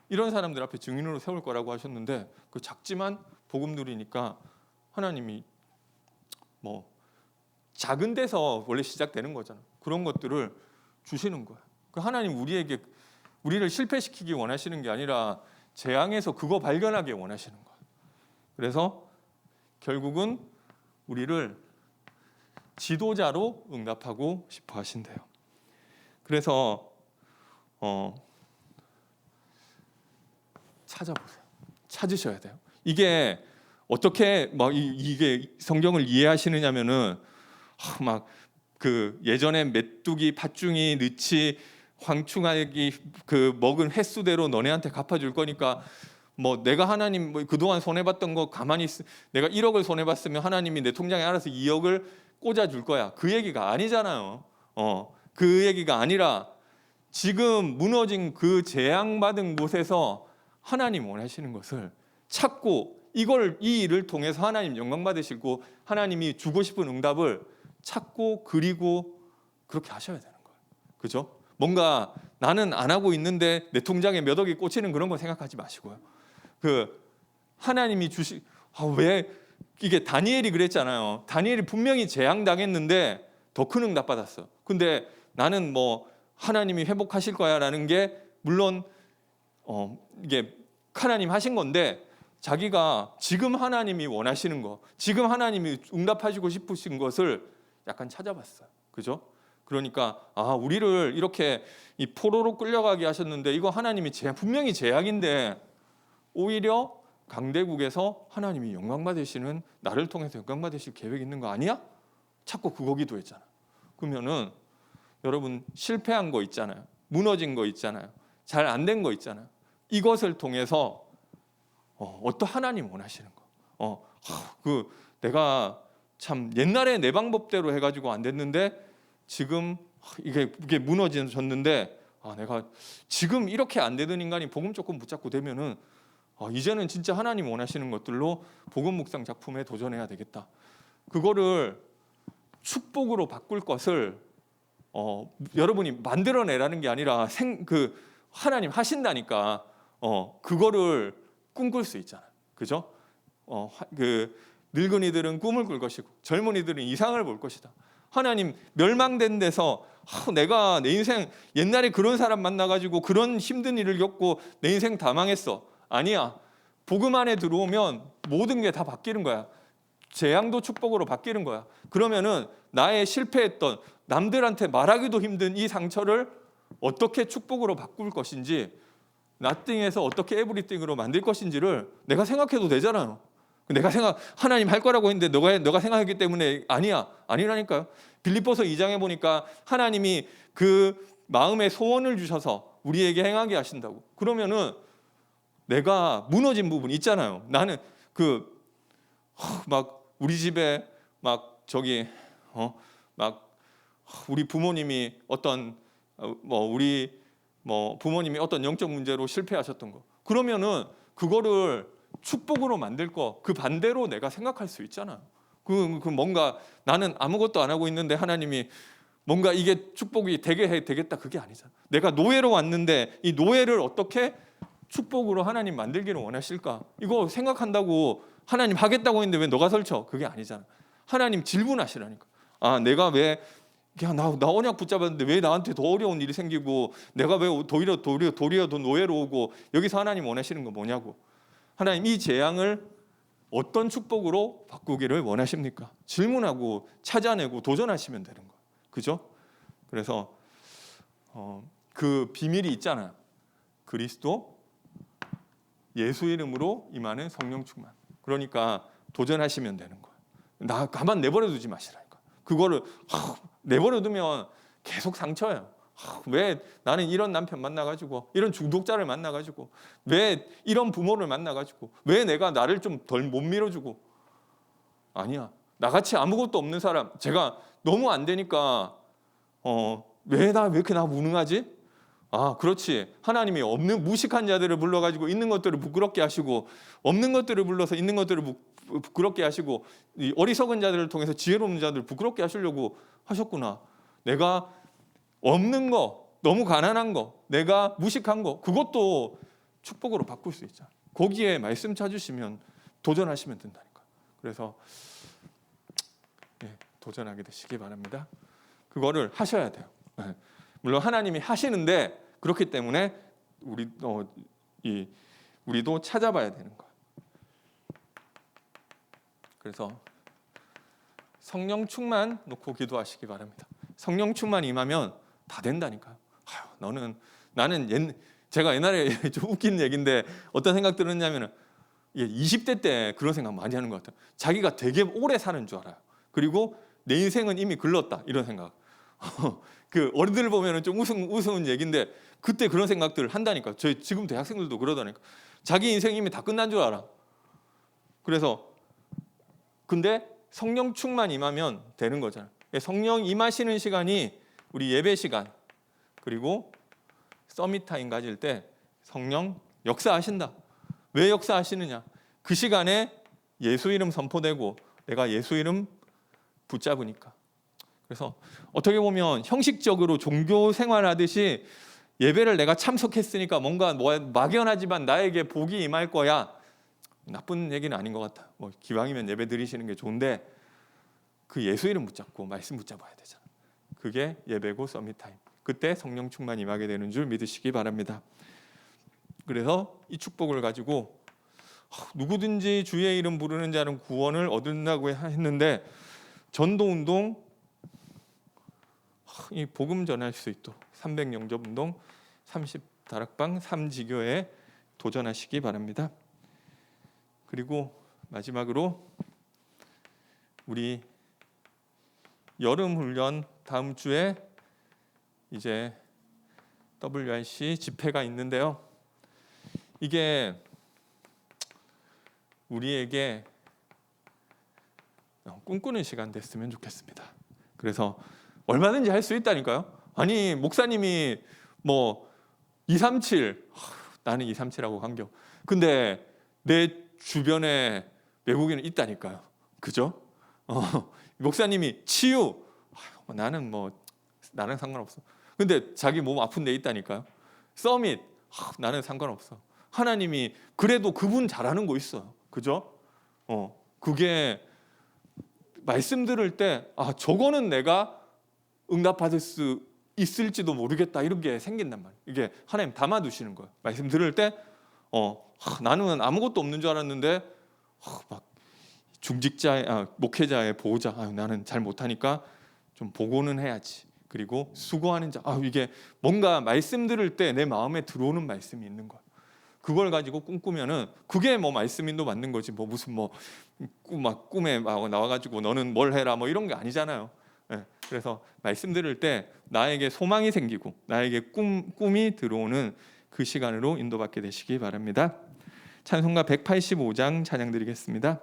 Speaker 1: 이런 사람들 앞에 증인으로 세울 거라고 하셨는데 그 작지만 복음 누리니까 하나님이 뭐 작은 데서 원래 시작되는 거잖아요. 그런 것들을 주시는 거예요. 그 하나님 우리를 실패시키기 원하시는 게 아니라 재앙에서 그거 발견하기 원하시는 거예요. 그래서 결국은 우리를 지도자로 응답하고 싶어 하신대요. 그래서 찾아보세요. 찾으셔야 돼요. 이게 어떻게 막 이게 성경을 이해하시느냐면은 막 그 예전에 메뚜기, 팥중이, 느치, 황충아기 그 먹은 횟수대로 너네한테 갚아줄 거니까 뭐 내가 하나님 뭐 그동안 손해봤던 거 가만히 내가 1억을 손해봤으면 하나님이 내 통장에 알아서 2억을 꽂아줄 거야. 그 얘기가 아니잖아요. 그 얘기가 아니라 지금 무너진 그 재앙받은 곳에서 하나님 원하시는 것을 찾고 이 일을 통해서 하나님 영광 받으시고 하나님이 주고 싶은 응답을 찾고 그리고 그렇게 하셔야 되는 거예요. 그죠? 뭔가 나는 안 하고 있는데 내 통장에 몇 억이 꽂히는 그런 거 생각하지 마시고요. 그 하나님이 왜 이게 다니엘이 그랬잖아요. 다니엘이 분명히 재앙당했는데 더 큰 응답 받았어. 근데 나는 뭐 하나님이 회복하실 거야라는 게 물론 이게 하나님 하신 건데 자기가 지금 하나님이 원하시는 거, 지금 하나님이 응답하시고 싶으신 것을 약간 찾아봤어요. 그죠? 그러니까 우리를 이렇게 이 포로로 끌려가게 하셨는데 이거 하나님이 분명히 재앙인데 오히려 강대국에서 하나님이 영광 받으시는 나를 통해서 영광 받으실 계획이 있는 거 아니야? 자꾸 그거 기도했잖아. 그러면은 여러분 실패한 거 있잖아요. 무너진 거 있잖아요. 잘 안 된 거 있잖아요. 이것을 통해서 어떤 하나님 원하시는 거. 내가 참 옛날에 내 방법대로 해가지고 안 됐는데 지금 이게 무너졌는데 내가 지금 이렇게 안 되던 인간이 복음 조금 붙잡고 되면은 이제는 진짜 하나님 원하시는 것들로 복음 묵상 작품에 도전해야 되겠다. 그거를 축복으로 바꿀 것을 여러분이 만들어내라는 게 아니라 하나님 하신다니까 그거를 꿈꿀 수 있잖아. 그죠? 늙은이들은 꿈을 꿀 것이고 젊은이들은 이상을 볼 것이다. 하나님 멸망된 데서 내가 내 인생 옛날에 그런 사람 만나가지고 그런 힘든 일을 겪고 내 인생 다 망했어. 아니야. 복음 안에 들어오면 모든 게 다 바뀌는 거야. 재앙도 축복으로 바뀌는 거야. 그러면은 나의 실패했던 남들한테 말하기도 힘든 이 상처를 어떻게 축복으로 바꿀 것인지, nothing에서 어떻게 everything으로 만들 것인지를 내가 생각해도 되잖아요. 하나님 할 거라고 했는데 너가 생각했기 때문에 아니라니까요. 빌립보서 2장에 보니까 하나님이 그 마음의 소원을 주셔서 우리에게 행하게 하신다고. 그러면은 내가 무너진 부분 있잖아요. 나는 막 우리 집에 우리 부모님이 부모님이 어떤 영적 문제로 실패하셨던 거. 그러면은 그거를 축복으로 만들 그 반대로 내가 생각할 수 있잖아요. 뭔가 나는 아무것도 안 하고 있는데 하나님이 뭔가 이게 축복이 되겠다, 그게 아니잖아. 내가 노예로 왔는데 이 노예를 어떻게 축복으로 하나님 만들기를 원하실까? 이거 생각한다고 하나님 하겠다고 했는데 왜 너가 설쳐? 그게 아니잖아. 하나님 질문하시라니까. 내가 왜 나 언약 붙잡았는데 왜 나한테 더 어려운 일이 생기고 내가 왜 도리어 더 노예로 오고, 여기서 하나님 원하시는 건 뭐냐고. 하나님 이 재앙을 어떤 축복으로 바꾸기를 원하십니까? 질문하고 찾아내고 도전하시면 되는 거예요. 그죠? 그래서 그 비밀이 있잖아요. 그리스도 예수 이름으로 임하는 성령 충만. 그러니까 도전하시면 되는 거예요. 나 가만 내버려 두지 마시라니까. 그거를 내버려 두면 계속 상처예요. 왜 나는 이런 남편 만나가지고, 이런 중독자를 만나가지고, 왜 이런 부모를 만나가지고, 왜 내가 나를 좀 덜 못 밀어주고. 아니야. 나같이 아무것도 없는 사람, 제가 너무 안 되니까 왜 이렇게 나 무능하지? 그렇지. 하나님이 없는 무식한 자들을 불러가지고 있는 것들을 부끄럽게 하시고, 없는 것들을 불러서 있는 것들을 부끄럽게 하시고, 이 어리석은 자들을 통해서 지혜로운 자들을 부끄럽게 하시려고 하셨구나. 내가 없는 거, 너무 가난한 거, 내가 무식한 거, 그것도 축복으로 바꿀 수 있잖아. 거기에 말씀 찾으시면 도전하시면 된다니까. 그래서 도전하게 되시기 바랍니다. 그거를 하셔야 돼요. 물론 하나님이 하시는데, 그렇기 때문에 우리도 찾아봐야 되는 거예요. 그래서 성령 충만 놓고 기도하시기 바랍니다. 성령 충만 임하면 다 된다니까요. 제가 옛날에 좀 웃긴 얘기인데 어떤 생각 들었냐면은 20대 때 그런 생각 많이 하는 것 같아요. 자기가 되게 오래 사는 줄 알아요. 그리고 내 인생은 이미 글렀다, 이런 생각. 그 어른들 보면은 좀 우스운 얘기인데 그때 그런 생각들을 한다니까. 저희 지금 대학생들도 그러다니까. 자기 인생이 이미 다 끝난 줄 알아. 근데 성령 충만 임하면 되는 거잖아요. 성령 임하시는 시간이 우리 예배 시간, 그리고 서밋 타임 가질 때 성령 역사하신다. 왜 역사하시느냐? 그 시간에 예수 이름 선포되고 내가 예수 이름 붙잡으니까. 그래서 어떻게 보면 형식적으로 종교 생활하듯이 예배를 내가 참석했으니까 뭔가 막연하지만 나에게 복이 임할 거야, 나쁜 얘기는 아닌 것 같아요. 기왕이면 예배 드리시는 게 좋은데 그 예수 이름 붙잡고 말씀 붙잡아야 되잖아. 그게 예배고 서밋 타임. 그때 성령 충만 임하게 되는 줄 믿으시기 바랍니다. 그래서 이 축복을 가지고 누구든지 주의 이름 부르는 자는 구원을 얻는다고 했는데, 전도운동, 이 복음 전할 수 있도록 300영접운동, 30다락방, 3지교에 도전하시기 바랍니다. 그리고 마지막으로 우리 여름훈련 다음 주에 이제 WRC 집회가 있는데요. 이게 우리에게 꿈꾸는 시간 됐으면 좋겠습니다. 그래서 얼마든지 할 수 있다니까요. 아니 목사님이 237 나는 237하고 관계. 근데 내 주변에 외국인은 있다니까요. 그죠? 목사님이 치유, 나는 나는 상관없어. 근데 자기 몸 아픈 데 있다니까요. 서밋, 나는 상관없어. 하나님이 그래도 그분 잘하는 거 있어요. 그죠? 그게 말씀 들을 때 저거는 내가 응답받을 수 있을지도 모르겠다, 이런 게 생긴단 말이에요. 이게 하나님 담아두시는 거예요. 말씀 들을 때 나는 아무것도 없는 줄 알았는데 막 목회자의 보호자, 나는 잘 못하니까 좀 보고는 해야지. 그리고 수고하는 자, 이게 뭔가 말씀 들을 때 내 마음에 들어오는 말씀이 있는 거예요. 그걸 가지고 꿈꾸면은 그게 말씀인도 맞는 거지. 무슨 꿈에 나와가지고 너는 뭘 해라 이런 게 아니잖아요. 예, 그래서 말씀 들을 때 나에게 소망이 생기고 나에게 꿈이 들어오는 그 시간으로 인도받게 되시기 바랍니다. 찬송가 185장 찬양 드리겠습니다.